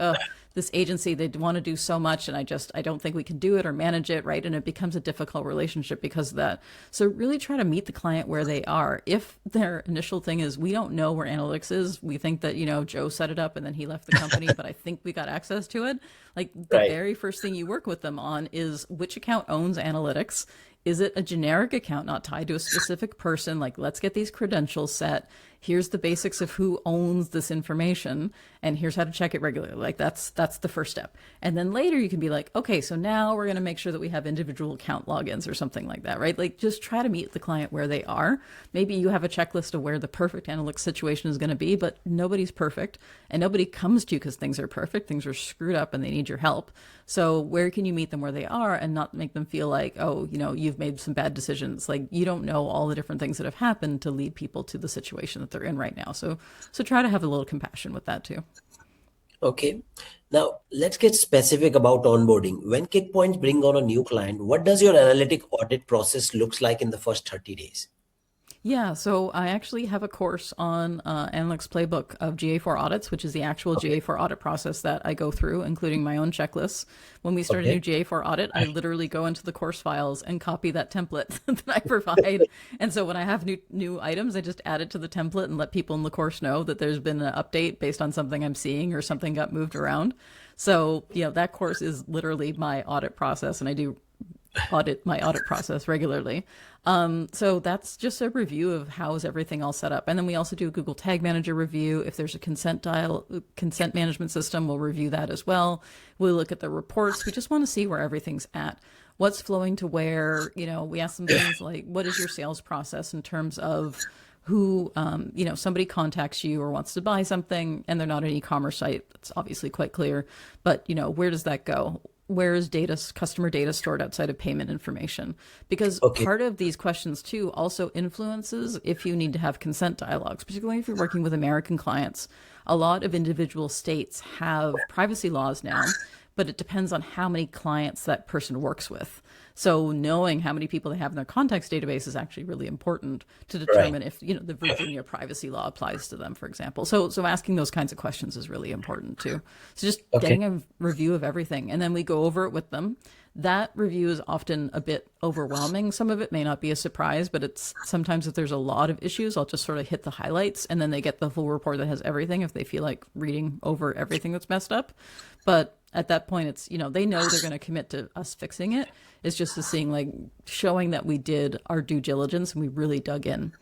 this agency, they want to do so much and I don't think we can do it or manage it, right? And it becomes a difficult relationship because of that. So really try to meet the client where they are. If their initial thing is, we don't know where analytics is, we think that, Joe set it up and then he left the company, but I think we got access to it. Like the very first thing you work with them on is which account owns analytics. Is it a generic account not tied to a specific person? Like, let's get these credentials set. Here's the basics of who owns this information, and here's how to check it regularly. Like that's the first step. And then later you can be like, okay, so now we're going to make sure that we have individual account logins or something like that, right? Like just try to meet the client where they are. Maybe you have a checklist of where the perfect analytics situation is going to be, but nobody's perfect and nobody comes to you because things are perfect. Things are screwed up and they need your help. So where can you meet them where they are and not make them feel like, oh, you've made some bad decisions. Like you don't know all the different things that have happened to lead people to the situation that they're in right now. So try to have a little compassion with that too. Okay. Now let's get specific about onboarding. When Kickpoint bring on a new client, what does your analytic audit process looks like in the first 30 days? Yeah, so I actually have a course on Analytics Playbook of GA4 audits, which is the actual GA4 audit process that I go through, including my own checklists. When we start a new GA4 audit, I literally go into the course files and copy that template that I provide. And so when I have new items, I just add it to the template and let people in the course know that there's been an update based on something I'm seeing or something got moved around. So, that course is literally my audit process, and I do audit my audit process regularly. So that's just a review of how is everything all set up. And then we also do a Google Tag Manager review. If there's a consent management system, we'll review that as well. We'll look at the reports. We just want to see where everything's at. What's flowing to where, we ask them things like, what is your sales process in terms of who, somebody contacts you or wants to buy something and they're not an e-commerce site. That's obviously quite clear, but where does that go? Where is customer data stored outside of payment information? Because part of these questions too also influences if you need to have consent dialogues, particularly if you're working with American clients. A lot of individual states have privacy laws now, but it depends on how many clients that person works with. So knowing how many people they have in their contacts database is actually really important to determine if, the Virginia privacy law applies to them, for example. So asking those kinds of questions is really important too. So just getting a review of everything, and then we go over it with them. That review is often a bit overwhelming. Some of it may not be a surprise, but it's sometimes if there's a lot of issues, I'll just sort of hit the highlights and then they get the full report that has everything if they feel like reading over everything that's messed up. But at that point, it's, they know they're going to commit to us fixing it. It's just to showing that we did our due diligence and we really dug in.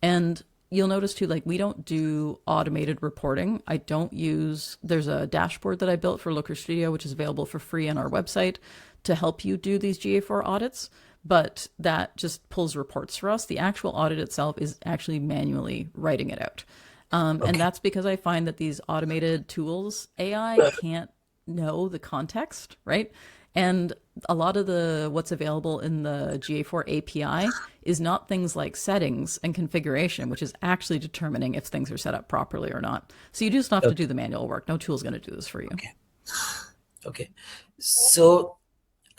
And you'll notice too, we don't do automated reporting. There's a dashboard that I built for Looker Studio, which is available for free on our website to help you do these GA4 audits, but that just pulls reports for us. The actual audit itself is actually manually writing it out. And that's because I find that these automated tools, AI can't know the context, right? And a lot of what's available in the GA4 API is not things like settings and configuration, which is actually determining if things are set up properly or not. So you just have to do the manual work. No tool's going to do this for you. Okay. So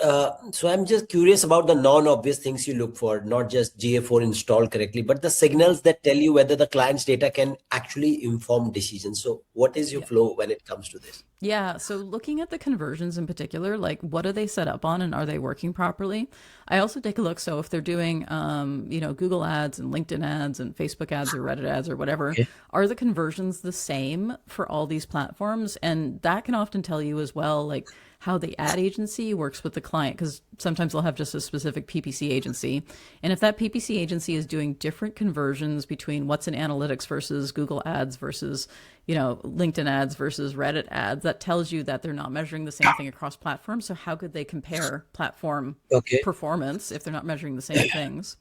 I'm just curious about the non-obvious things you look for, not just GA4 installed correctly, but the signals that tell you whether the client's data can actually inform decisions. So what is your flow when it comes to this? Yeah, so looking at the conversions in particular, like what are they set up on and are they working properly? I also take a look. So if they're doing, Google ads and LinkedIn ads and Facebook ads or Reddit ads or whatever, Okay. are the conversions the same for all these platforms? And that can often tell you as well, like how the ad agency works with the client, because sometimes they'll have just a specific PPC agency. And if that PPC agency is doing different conversions between what's in analytics versus Google ads versus, LinkedIn ads versus Reddit ads, that tells you that they're not measuring the same thing across platforms. So how could they compare platform Okay. performance if they're not measuring the same things?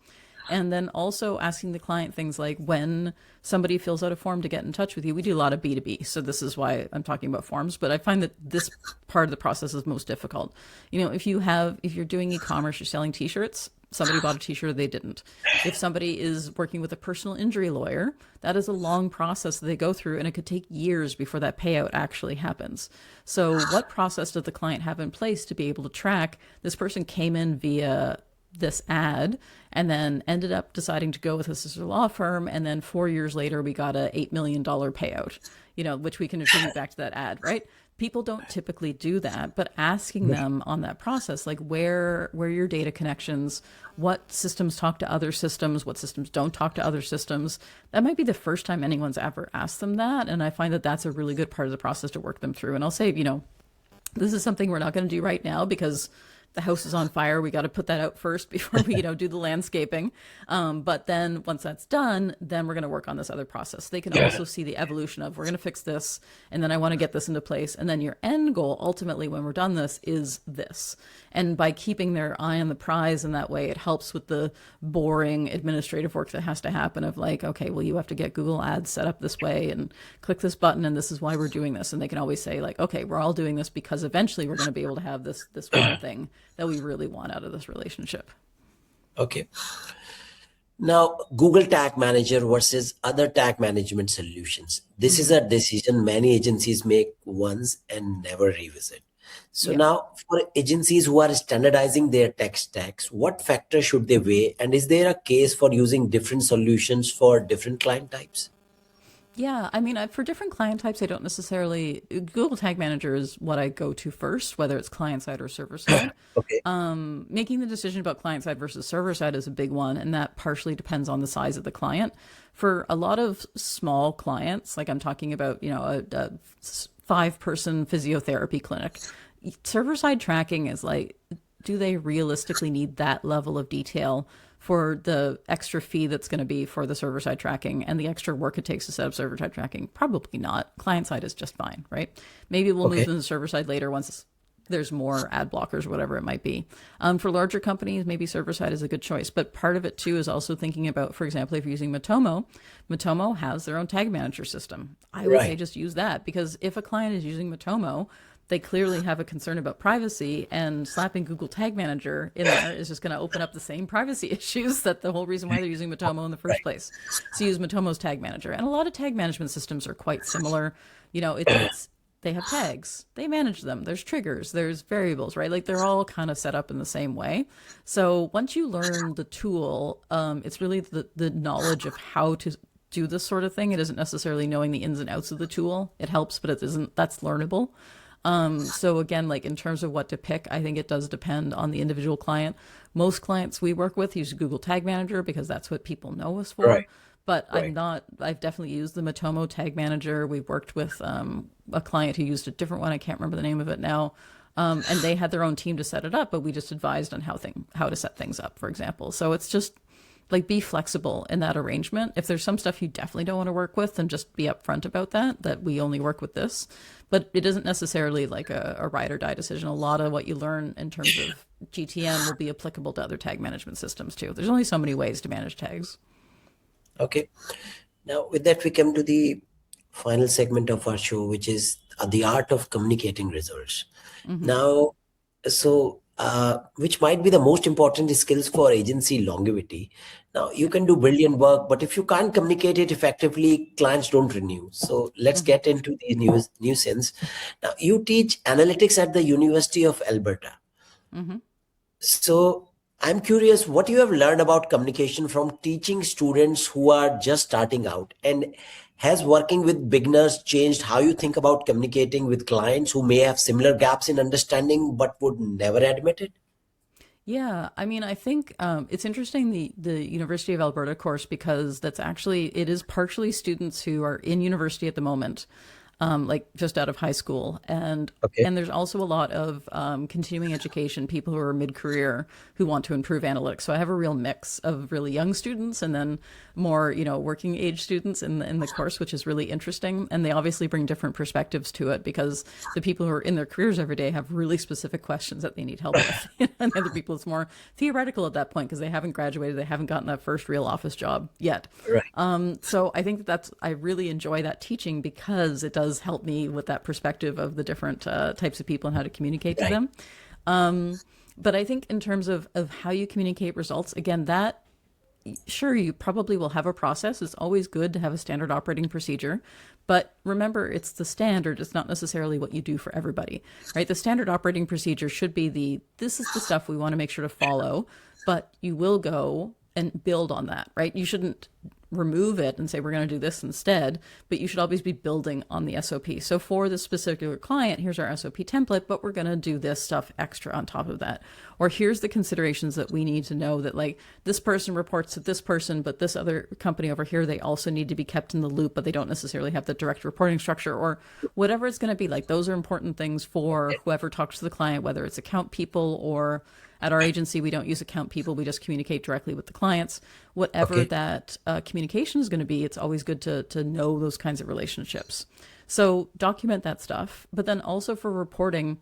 And then also asking the client things like when somebody fills out a form to get in touch with you. We do a lot of B2B, so this is why I'm talking about forms, but I find that this part of the process is most difficult. If you're doing e-commerce, you're selling t-shirts, somebody bought a t-shirt, they didn't. If somebody is working with a personal injury lawyer, that is a long process that they go through, and it could take years before that payout actually happens. So what process does the client have in place to be able to track this person came in via this ad and then ended up deciding to go with a sister law firm, and then 4 years later we got a $8 million payout, which we can attribute back to that ad, right? People don't typically do that, but asking them on that process, like where your data connections, what systems talk to other systems, what systems don't talk to other systems, that might be the first time anyone's ever asked them that. And I find that that's a really good part of the process to work them through. And I'll say, this is something we're not going to do right now because the house is on fire. We got to put that out first before we, do the landscaping. But then once that's done, then we're going to work on this other process. They can also see the evolution of, we're going to fix this, and then I want to get this into place. And then your end goal, ultimately, when we're done this, is this. And by keeping their eye on the prize in that way, it helps with the boring administrative work that has to happen of like, okay, well, you have to get Google ads set up this way and click this button, and this is why we're doing this. And they can always say like, okay, we're all doing this because eventually we're going to be able to have this one thing that we really want out of this relationship. Okay. Now, Google Tag Manager versus other tag management solutions. This is a decision many agencies make once and never revisit. So Yeah. now for agencies who are standardizing their tech stacks, what factors should they weigh? And is there a case for using different solutions for different client types? Yeah, I mean, for different client types, I don't necessarily. Google Tag Manager is what I go to first, whether it's client side or server side. Okay. Making the decision about client side versus server side is a big one, and that partially depends on the size of the client. For a lot of small clients, like I'm talking about, a 5-person physiotherapy clinic, server side tracking is like, do they realistically need that level of detail for the extra fee that's going to be for the server side tracking and the extra work it takes to set up server side tracking? Probably not. Client side is just fine, right? Maybe we'll move Okay. to the server side later once there's more ad blockers or whatever it might be. For larger companies, maybe server side is a good choice. But part of it too is also thinking about, for example, if you're using Matomo, Matomo has their own tag manager system. I would say Right. just use that, because if a client is using Matomo, they clearly have a concern about privacy, and slapping Google Tag Manager in there is just going to open up the same privacy issues that the whole reason why they're using Matomo in the first place. So use Matomo's Tag Manager. And a lot of tag management systems are quite similar. It's they have tags, they manage them, there's triggers, there's variables, right? Like they're all kind of set up in the same way. So once you learn the tool, it's really the knowledge of how to do this sort of thing. It isn't necessarily knowing the ins and outs of the tool. It helps, but it isn't, that's learnable. So again, like in terms of what to pick, I think it does depend on the individual client. Most clients we work with use Google Tag Manager because that's what people know us for. Right. But Right. I've definitely used the Matomo Tag Manager. We've worked with a client who used a different one. I can't remember the name of it now. And they had their own team to set it up, but we just advised on how to set things up, for example. So it's just like, be flexible in that arrangement. If there's some stuff you definitely don't want to work with, then just be upfront about that we only work with this. But it isn't necessarily like a ride or die decision. A lot of what you learn in terms of GTM will be applicable to other tag management systems too. There's only so many ways to manage tags. Okay. Now, with that, we come to the final segment of our show, which is the art of communicating results. Now, which might be the most important skills for agency longevity. Now, you can do brilliant work, but if you can't communicate it effectively, clients don't renew. So let's Mm-hmm. get into the nuisance. Now, you teach analytics at the University of Alberta. Mm-hmm. So I'm curious what you have learned about communication from teaching students who are just starting out, and Has working with beginners changed how you think about communicating with clients who may have similar gaps in understanding but would never admit it? Yeah, I mean, I think it's interesting the University of Alberta course because that's actually it is partially students who are in university at the moment, like just out of high school, Okay. and there's also a lot of continuing education people who are mid-career who want to improve analytics. So I have a real mix of really young students and then more working age students in the course, which is really interesting, and they obviously bring different perspectives to it because the people who are in their careers every day have really specific questions that they need help with. And the other people, it's more theoretical at that point because they haven't graduated, they haven't gotten that first real office job yet. Right. So I think I really enjoy that teaching because it does help me with that perspective of the different types of people and how to communicate to Right. them. But I think in terms of how you communicate results, again, that sure, you probably will have a process. It's always good to have a standard operating procedure. But remember, it's the standard. It's not necessarily what you do for everybody, right? The standard operating procedure should be this is the stuff we want to make sure to follow, but you will go and build on that, right? You shouldn't remove it and say, we're going to do this instead, but you should always be building on the SOP. So for this particular client, here's our SOP template, but we're going to do this stuff extra on top of that. Or here's the considerations that we need to know that like this person reports to this person, but this other company over here, they also need to be kept in the loop, but they don't necessarily have the direct reporting structure or whatever it's going to be. Like those are important things for whoever talks to the client, whether it's account people or at our agency, we don't use account people. We just communicate directly with the clients. Whatever Okay. that communication is going to be, it's always good to know those kinds of relationships. So document that stuff. But then also for reporting,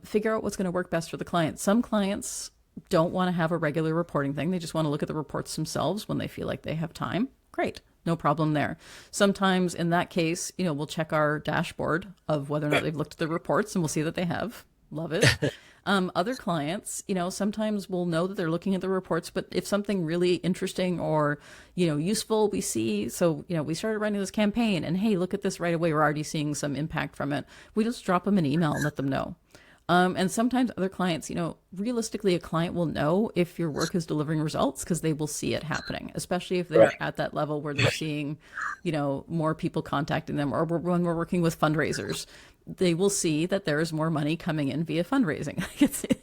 figure out what's going to work best for the client. Some clients don't want to have a regular reporting thing. They just want to look at the reports themselves when they feel like they have time. Great. No problem there. Sometimes in that case, we'll check our dashboard of whether or not they've looked at the reports and we'll see that they have. Love it. Other clients, sometimes we'll know that they're looking at the reports, but if something really interesting or, useful we see, so, we started running this campaign and hey, look at this right away. We're already seeing some impact from it. We just drop them an email and let them know. And sometimes other clients, realistically, a client will know if your work is delivering results because they will see it happening, especially if they're Right. at that level where they're seeing, more people contacting them or when we're working with fundraisers. They will see that there is more money coming in via fundraising.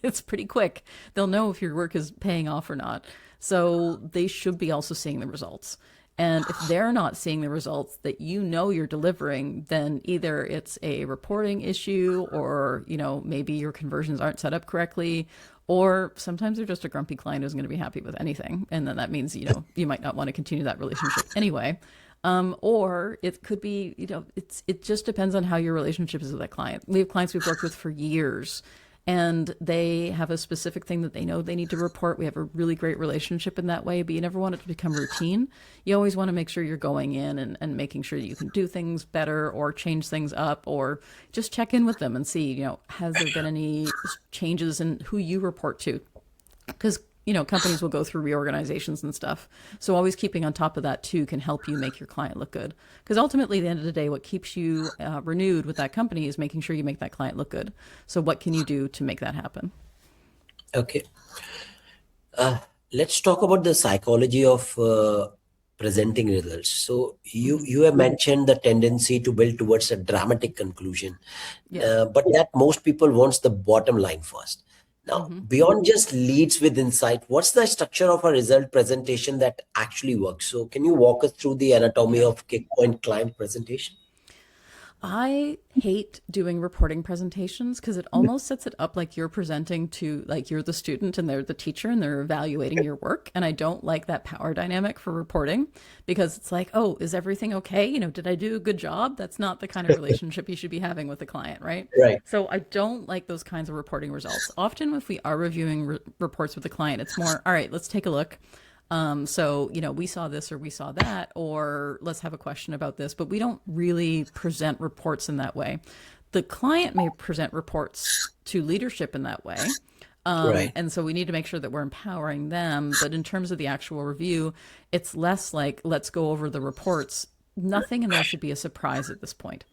It's pretty quick. They'll know if your work is paying off or not. So they should be also seeing the results. And if they're not seeing the results that you're delivering, then either it's a reporting issue or, maybe your conversions aren't set up correctly, or sometimes they're just a grumpy client who's going to be happy with anything. And then that means, you might not want to continue that relationship anyway. Or it could be, it just depends on how your relationship is with that client. We have clients we've worked with for years and they have a specific thing that they know they need to report. We have a really great relationship in that way, but you never want it to become routine. You always want to make sure you're going in and making sure you can do things better or change things up or just check in with them and see, has there been any changes in who you report to? Because companies will go through reorganizations and stuff. So always keeping on top of that too can help you make your client look good. Because ultimately, at the end of the day, what keeps you renewed with that company is making sure you make that client look good. So what can you do to make that happen? Okay. Let's talk about the psychology of presenting results. So you have mentioned the tendency to build towards a dramatic conclusion, Yeah. but that most people wants the bottom line first. Now, Mm-hmm. beyond just leads with insight, what's the structure of a result presentation that actually works? So can you walk us through the anatomy Yeah. of Kickpoint client presentation? I hate doing reporting presentations because it almost sets it up like you're presenting to like you're the student and they're the teacher and they're evaluating your work. And I don't like that power dynamic for reporting because it's like, oh, is everything okay? Did I do a good job? That's not the kind of relationship you should be having with the client, right? Right. So I don't like those kinds of reporting results. Often, if we are reviewing reports with the client, it's more, all right, let's take a look. So, we saw this or we saw that, or let's have a question about this, but we don't really present reports in that way. The client may present reports to leadership in that way. Right. And so we need to make sure that we're empowering them. But in terms of the actual review, it's less like, let's go over the reports. Nothing in there should be a surprise at this point.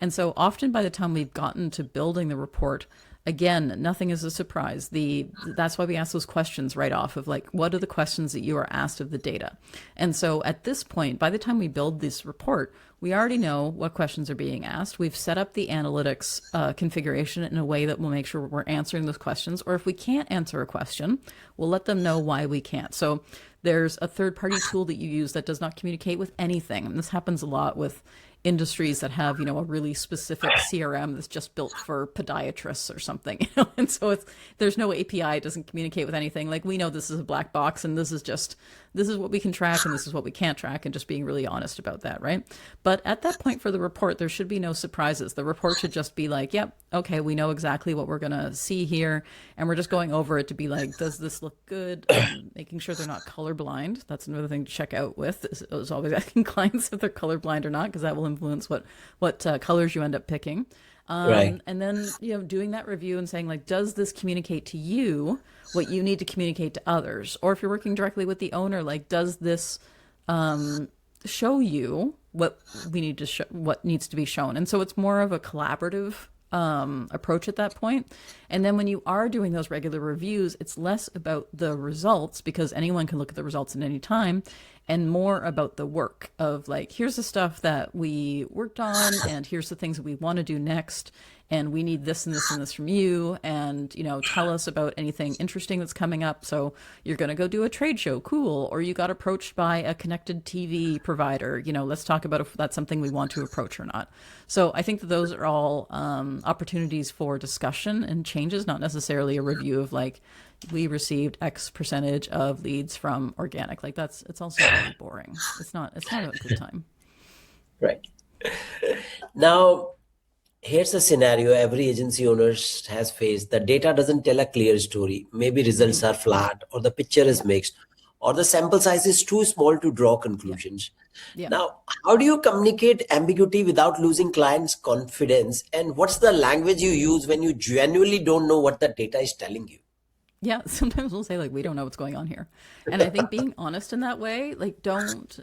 And so often by the time we've gotten to building the report, again, nothing is a surprise. That's why we ask those questions right off of like, what are the questions that you are asked of the data? And so at this point, by the time we build this report, we already know what questions are being asked. We've set up the analytics configuration in a way that will make sure we're answering those questions. Or if we can't answer a question, we'll let them know why we can't. So there's a third-party tool that you use that does not communicate with anything. And this happens a lot with industries that have, a really specific CRM that's just built for podiatrists or something, and so there's no API, it doesn't communicate with anything. Like, we know this is a black box and this is what we can track and this is what we can't track, and just being really honest about that, right? But at that point for the report, there should be no surprises. The report should just be like, yep, okay, we know exactly what we're going to see here, and we're just going over it to be like, does this look good? Making sure they're not colorblind. That's another thing to check out with, is always asking clients if they're colorblind or not, because that will influence what colors you end up picking. Right. And then, doing that review and saying, like, does this communicate to you what you need to communicate to others? Or if you're working directly with the owner, like, does this show you what we need to what needs to be shown? And so it's more of a collaborative approach at that point. And then when you are doing those regular reviews, it's less about the results, because anyone can look at the results at any time, and more about the work of like, here's the stuff that we worked on, and here's the things that we want to do next, and we need this and this and this from you, and tell us about anything interesting that's coming up. So you're going to go do a trade show, cool, or you got approached by a connected TV provider, let's talk about if that's something we want to approach or not. So I think that those are all opportunities for discussion and changes, not necessarily a review of like, we received X percentage of leads from organic. Like, it's also really boring. It's not a good time. Right. Now, here's a scenario every agency owner has faced. The data doesn't tell a clear story. Maybe results are flat, or the picture is mixed, or the sample size is too small to draw conclusions. Yeah. Now, how do you communicate ambiguity without losing clients' confidence? And what's the language you use when you genuinely don't know what the data is telling you? Yeah, sometimes we'll say like, we don't know what's going on here. And I think being honest in that way, like, don't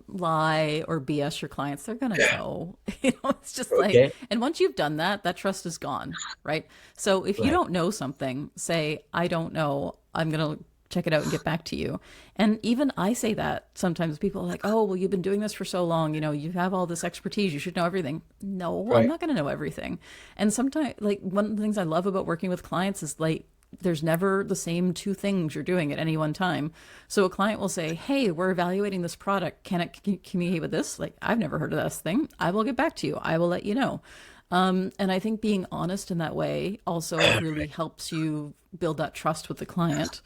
lie or BS your clients. They're going to know. It's just like, and once you've done that, that trust is gone, right? So if you don't know something, say, I don't know, I'm going to check it out and get back to you. And even I say that sometimes. People are like, oh, well, you've been doing this for so long, you have all this expertise, you should know everything. No, I'm not going to know everything. And sometimes, like, one of the things I love about working with clients is like, there's never the same two things you're doing at any one time. So a client will say, hey, we're evaluating this product. Can it communicate with this? Like, I've never heard of this thing. I will get back to you. I will let you know. And I think being honest in that way also really helps you build that trust with the client.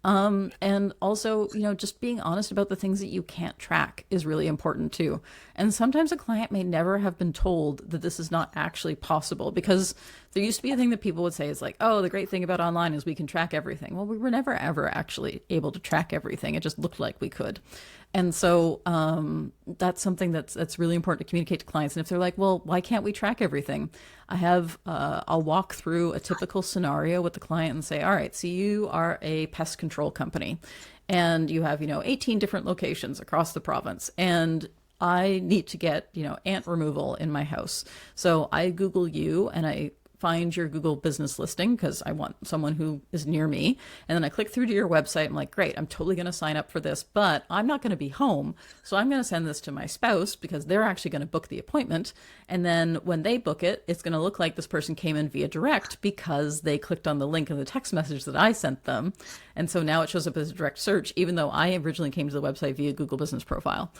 And also, just being honest about the things that you can't track is really important too. And sometimes a client may never have been told that this is not actually possible, because there used to be a thing that people would say is like, oh, the great thing about online is we can track everything. Well, we were never, ever actually able to track everything. It just looked like we could. And so that's something that's really important to communicate to clients. And if they're like, well, why can't we track everything? I'll walk through a typical scenario with the client and say, all right, so you are a pest control company and you have, 18 different locations across the province. And I need to get, ant removal in my house. So I Google you and I find your Google business listing because I want someone who is near me. And then I click through to your website. I'm like, great, I'm totally going to sign up for this, but I'm not going to be home. So I'm going to send this to my spouse because they're actually going to book the appointment. And then when they book it, it's going to look like this person came in via direct because they clicked on the link in the text message that I sent them. And so now it shows up as a direct search, even though I originally came to the website via Google Business Profile.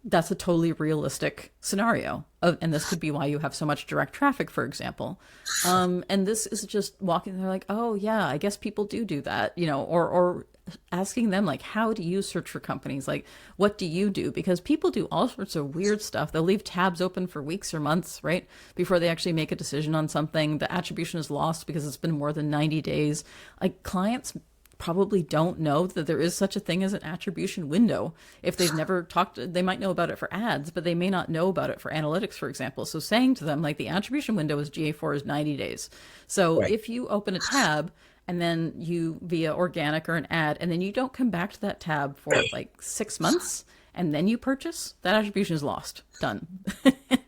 That's a totally realistic scenario. And this could be why you have so much direct traffic, for example. And this is just walking, they're like, oh yeah, I guess people do that, or asking them like, how do you search for companies? Like, what do you do? Because people do all sorts of weird stuff. They'll leave tabs open for weeks or months, right? Before they actually make a decision on something. The attribution is lost because it's been more than 90 days. Like, clients probably don't know that there is such a thing as an attribution window. If they've never talked, they might know about it for ads, but they may not know about it for analytics, for example. So saying to them, like, the attribution window is GA4 is 90 days. So if you open a tab and then you via organic or an ad, and then you don't come back to that tab for like 6 months, and then you purchase, that attribution is lost. Done.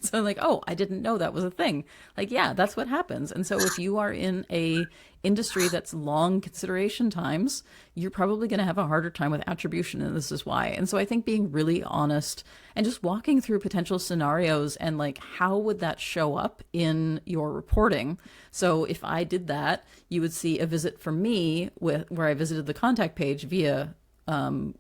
So like, oh, I didn't know that was a thing. Like, yeah, that's what happens. And so if you are in a industry that's long consideration times, you're probably going to have a harder time with attribution, and this is why. And so I think being really honest and just walking through potential scenarios and like, how would that show up in your reporting? So if I did that, you would see a visit from me where I visited the contact page via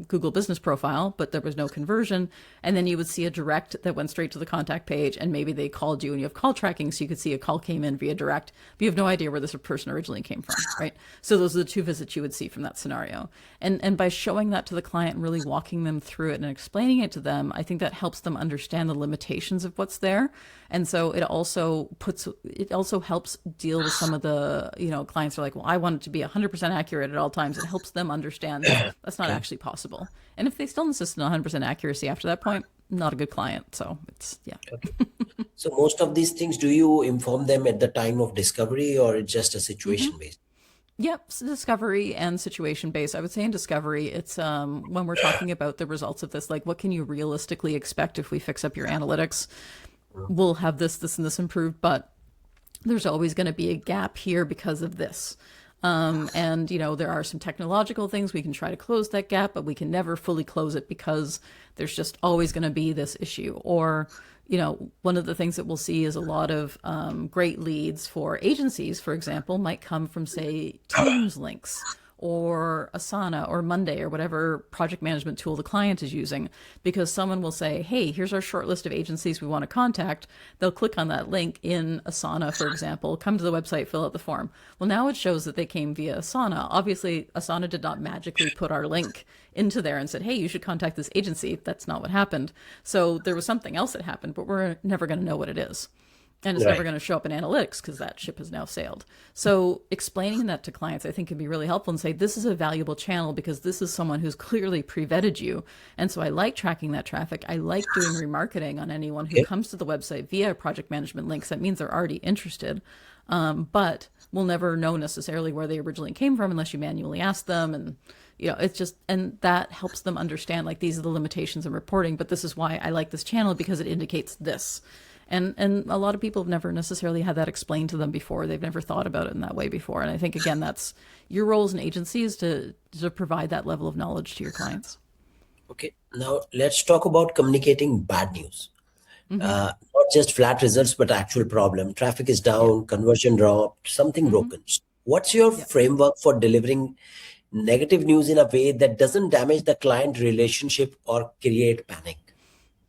Google Business Profile, but there was no conversion. And then you would see a direct that went straight to the contact page, and maybe they called you and you have call tracking, so you could see a call came in via direct, but you have no idea where this person originally came from, right? So those are the two visits you would see from that scenario. And by showing that to the client and really walking them through it and explaining it to them, I think that helps them understand the limitations of what's there. And so it also helps deal with some of the, clients are like, well, I want it to be 100% accurate at all times. It helps them understand that's not actually possible. And if they still insist on 100% accuracy after that point, not a good client. So it's, yeah. So most of these things, do you inform them at the time of discovery, or it's just a situation based? Yep, discovery and situation based. I would say in discovery, it's when we're talking about the results of this, like what can you realistically expect if we fix up your analytics? We'll have this, and this improved, but there's always going to be a gap here because of this. And, there are some technological things we can try to close that gap, but we can never fully close it because there's just always going to be this issue. Or, one of the things that we'll see is a lot of great leads for agencies, for example, might come from, say, Teams links or Asana or Monday or whatever project management tool the client is using, because someone will say, hey, here's our short list of agencies we want to contact. They'll click on that link in Asana, for example, come to the website, fill out the form. Well, now it shows that they came via Asana. Obviously, Asana did not magically put our link into there and said, hey, you should contact this agency. That's not what happened. So there was something else that happened, but we're never going to know what it is. And it's never going to show up in analytics because that ship has now sailed. So explaining that to clients, I think, can be really helpful, and say, this is a valuable channel because this is someone who's clearly pre-vetted you. And so I like tracking that traffic. I like doing remarketing on anyone who comes to the website via project management links. That means they're already interested. But we'll never know necessarily where they originally came from unless you manually ask them. And, it's just, and that helps them understand, like, these are the limitations in reporting, but this is why I like this channel, because it indicates this. And a lot of people have never necessarily had that explained to them before. They've never thought about it in that way before. And I think, again, that's your role as an agency, is to provide that level of knowledge to your clients. Okay, now let's talk about communicating bad news. Not just flat results, but actual problem. Traffic is down, conversion dropped, something broken. What's your framework for delivering negative news in a way that doesn't damage the client relationship or create panic?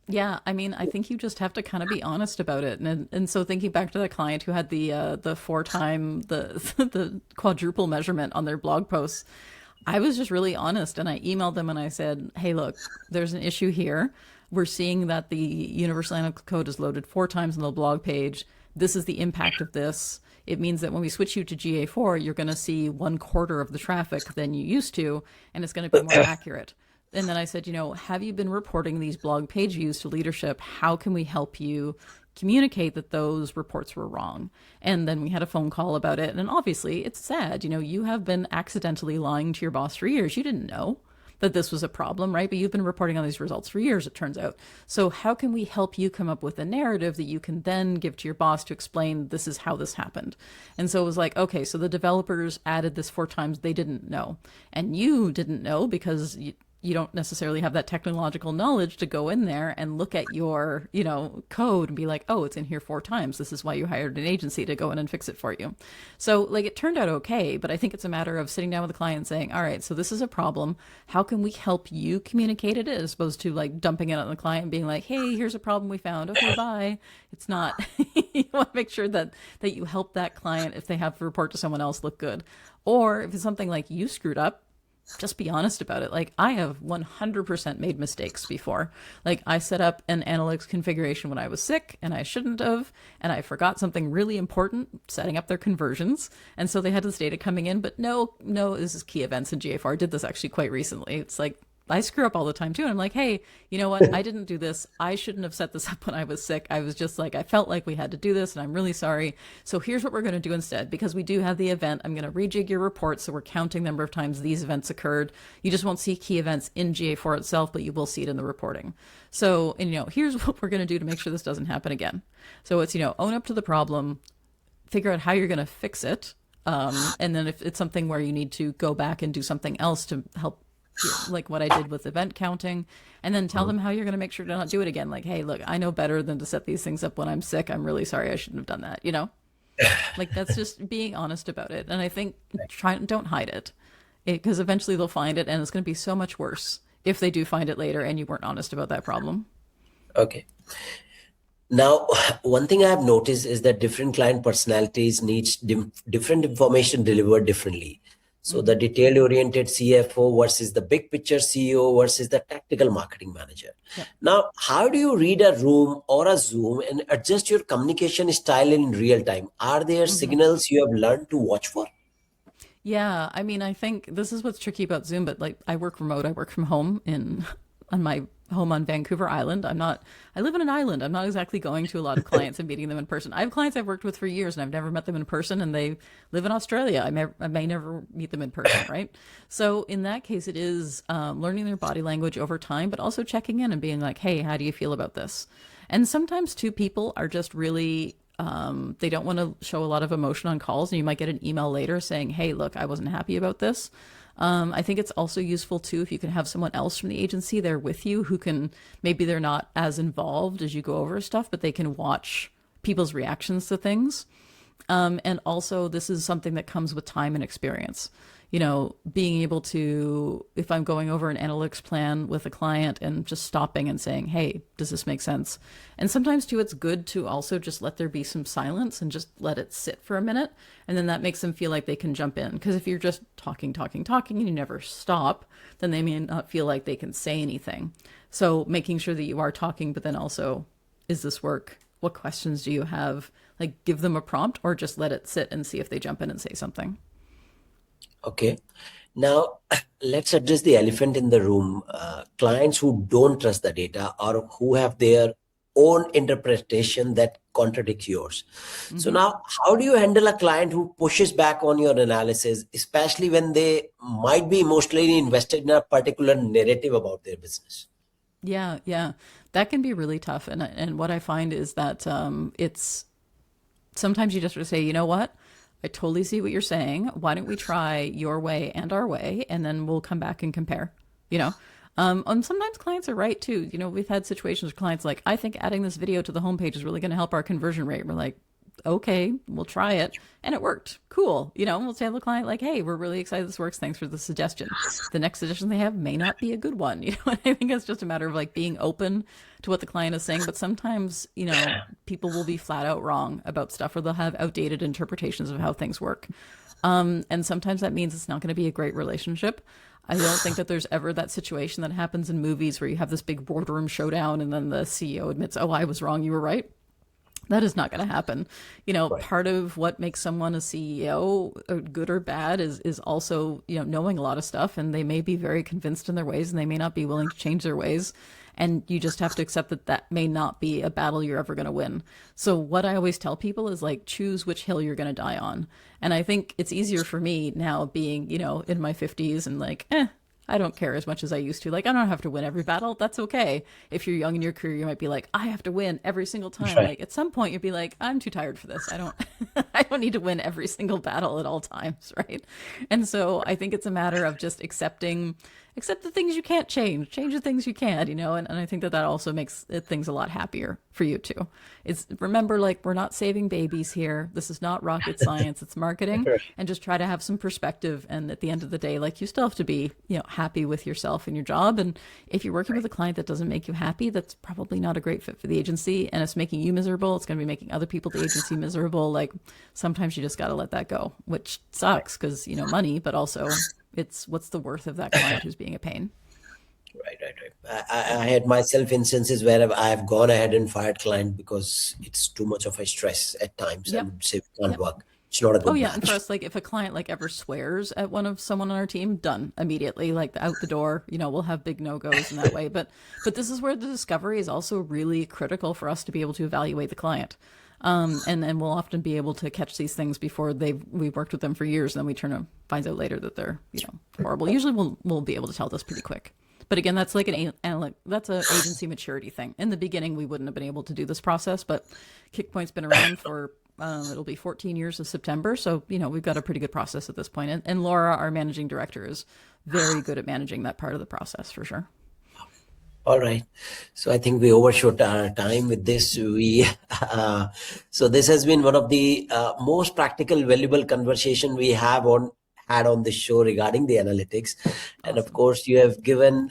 Yeah, I mean, I think you just have to kind of be honest about it. And so thinking back to the client who had the 4-time, the quadruple measurement on their blog posts, I was just really honest, and I emailed them and I said, hey, look, there's an issue here. We're seeing that the Universal Analytical Code is loaded 4 times on the blog page. This is the impact of this. It means that when we switch you to GA4, you're going to see 1/4 of the traffic than you used to, and it's going to be more accurate. And then I said, have you been reporting these blog page views to leadership? How can we help you communicate that those reports were wrong? And then we had a phone call about it. And obviously it's sad, you have been accidentally lying to your boss for years. You didn't know that this was a problem, right? But you've been reporting on these results for years, it turns out. So how can we help you come up with a narrative that you can then give to your boss to explain this is how this happened? And so it was like, okay, so the developers added this 4 times, they didn't know. And you didn't know because you don't necessarily have that technological knowledge to go in there and look at your, code and be like, oh, it's in here 4 times. This is why you hired an agency to go in and fix it for you. So like, it turned out okay, but I think it's a matter of sitting down with the client and saying, all right, so this is a problem. How can we help you communicate it, as opposed to like dumping it on the client and being like, hey, here's a problem we found. Okay, bye. It's not, you want to make sure that you help that client, if they have to report to someone else, look good. Or if it's something like you screwed up, just be honest about it. Like, I have 100% made mistakes before. Like, I set up an analytics configuration when I was sick and I shouldn't have, and I forgot something really important, setting up their conversions. And so they had this data coming in, but no, this is key events in GA4. I did this actually quite recently. It's like, I screw up all the time too. And I'm like, hey, you know what? I didn't do this. I shouldn't have set this up when I was sick. I was just like, I felt like we had to do this and I'm really sorry. So here's what we're going to do instead. Because we do have the event, I'm going to rejig your report. So we're counting the number of times these events occurred. You just won't see key events in GA4 itself, but you will see it in the reporting. So, and here's what we're going to do to make sure this doesn't happen again. So it's, own up to the problem, figure out how you're going to fix it. And then if it's something where you need to go back and do something else to help, like what I did with event counting, and then tell them how you're going to make sure to not do it again. Like, hey, look, I know better than to set these things up when I'm sick. I'm really sorry. I shouldn't have done that. Like that's just being honest about it. And I think don't hide it, because eventually they'll find it, and it's going to be so much worse if they do find it later and you weren't honest about that problem. Okay. Now, one thing I have noticed is that different client personalities need different information delivered differently. So the detail-oriented CFO versus the big picture CEO versus the tactical marketing manager. Yeah. Now, how do you read a room or a Zoom and adjust your communication style in real time? Are there signals you have learned to watch for? Yeah, I mean, I think this is what's tricky about Zoom, but like I work remote, I work from home on my home on Vancouver Island. I live on an island. I'm not exactly going to a lot of clients and meeting them in person. I have clients I've worked with for years and I've never met them in person, and they live in Australia. I may never meet them in person, right? So in that case, it is learning their body language over time, but also checking in and being like, hey, how do you feel about this? And sometimes two people are just really they don't want to show a lot of emotion on calls, and you might get an email later saying, hey, look, I wasn't happy about this. I think it's also useful too if you can have someone else from the agency there with you who can, maybe they're not as involved as you go over stuff, but they can watch people's reactions to things. And also this is something that comes with time and experience. Being able to, if I'm going over an analytics plan with a client and just stopping and saying, hey, does this make sense? And sometimes too, it's good to also just let there be some silence and just let it sit for a minute. And then that makes them feel like they can jump in. Because if you're just talking, and you never stop, then they may not feel like they can say anything. So making sure that you are talking, but then also, is this work? What questions do you have? Like give them a prompt or just let it sit and see if they jump in and say something. Okay. Now, let's address the elephant in the room. Clients who don't trust the data or who have their own interpretation that contradicts yours. So now, how do you handle a client who pushes back on your analysis, especially when they might be emotionally invested in a particular narrative about their business? Yeah. That can be really tough. And what I find is that it's sometimes you just sort of say, you know what? I totally see what you're saying. Why don't we try your way and our way, and then we'll come back and compare, And sometimes clients are right too. We've had situations where clients like, I think adding this video to the homepage is really going to help our conversion rate. We're like, okay, we'll try it. And it worked. Cool. We'll tell the client like, hey, we're really excited this works. Thanks for the suggestion. The next suggestion they have may not be a good one. I think it's just a matter of like being open to what the client is saying. But sometimes, people will be flat out wrong about stuff, or they'll have outdated interpretations of how things work. And sometimes that means it's not going to be a great relationship. I don't think that there's ever that situation that happens in movies where you have this big boardroom showdown and then the CEO admits, oh, I was wrong, you were right. That is not going to happen. Right. Part of what makes someone a CEO, good or bad, is also, knowing a lot of stuff, and they may be very convinced in their ways and they may not be willing to change their ways. And you just have to accept that that may not be a battle you're ever going to win. So what I always tell people is like, choose which hill you're going to die on. And I think it's easier for me now being, in my 50s and like, I don't care as much as I used to. Like, I don't have to win every battle. That's okay. If you're young in your career, you might be like, I have to win every single time. Right. Like at some point you'd be like, I'm too tired for this. I don't, I don't need to win every single battle at all times. Right. And so I think it's a matter of just accept the things you can't change the things you can, and I think that also makes things a lot happier for you too. Remember, like, we're not saving babies here. This is not rocket science. It's marketing. And just try to have some perspective. And at the end of the day, like, you still have to be, happy with yourself and your job. And if you're working with a client that doesn't make you happy, that's probably not a great fit for the agency. And it's making you miserable. It's going to be making other people at the agency miserable. Like, sometimes you just got to let that go, which sucks because, money, but also it's what's the worth of that client who's being a pain. Right. I had myself instances where I have gone ahead and fired client because it's too much of a stress at times. Yep. I would say it can't work. It's not a good Oh yeah, and match. for us, like if a client like ever swears at someone on our team, done immediately, like out the door. We'll have big no-goes in that way. But this is where the discovery is also really critical for us to be able to evaluate the client. And then we'll often be able to catch these things before we've worked with them for years, and then we finds out later that they're horrible. Usually we'll be able to tell this pretty quick. But again, that's like that's an agency maturity thing. In the beginning, we wouldn't have been able to do this process, but Kickpoint's been around for it'll be 14 years in September, so we've got a pretty good process at this point. And Laura, our managing director, is very good at managing that part of the process for sure. All right. So I think we overshot our time with this. So this has been one of the most practical, valuable conversation we had on this show regarding the analytics. And of course, you have given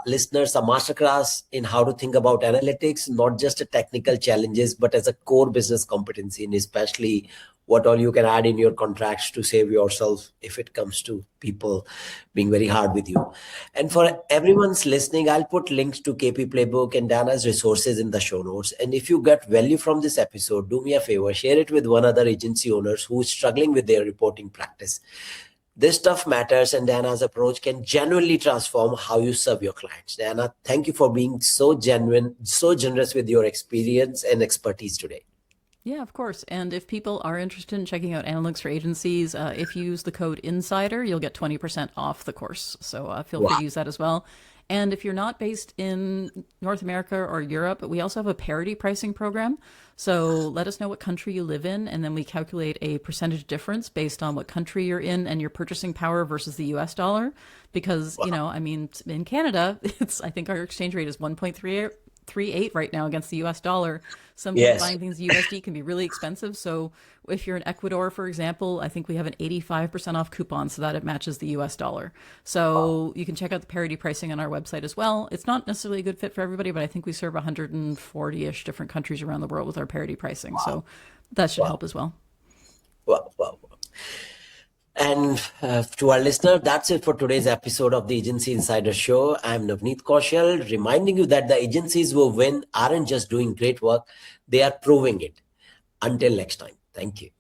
listeners a masterclass in how to think about analytics, not just a technical challenges, but as a core business competency, and especially what all you can add in your contracts to save yourself if it comes to people being very hard with you. And for everyone's listening, I'll put links to KP Playbook and Dana's resources in the show notes. And if you get value from this episode, do me a favor, share it with one other agency owners who's struggling with their reporting practice. This stuff matters, and Dana's approach can genuinely transform how you serve your clients. Dana, thank you for being so genuine, so generous with your experience and expertise today. Yeah, of course. And if people are interested in checking out analytics for agencies, if you use the code INSIDER, you'll get 20% off the course. So feel free to use that as well. And if you're not based in North America or Europe, we also have a parity pricing program. So let us know what country you live in, and then we calculate a percentage difference based on what country you're in and your purchasing power versus the US dollar. Because, in Canada, I think our exchange rate is 1.38 right now against the US dollar. Some people buying things in USD can be really expensive. So if you're in Ecuador, for example, I think we have an 85% off coupon so that it matches the US dollar. So you can check out the parity pricing on our website as well. It's not necessarily a good fit for everybody, but I think we serve 140-ish different countries around the world with our parity pricing. So that should help as well. Wow. And to our listener, that's it for today's episode of the Agency Insider Show. I'm Navneet Kaushal, reminding you that the agencies who win aren't just doing great work, they are proving it. Until next time, thank you.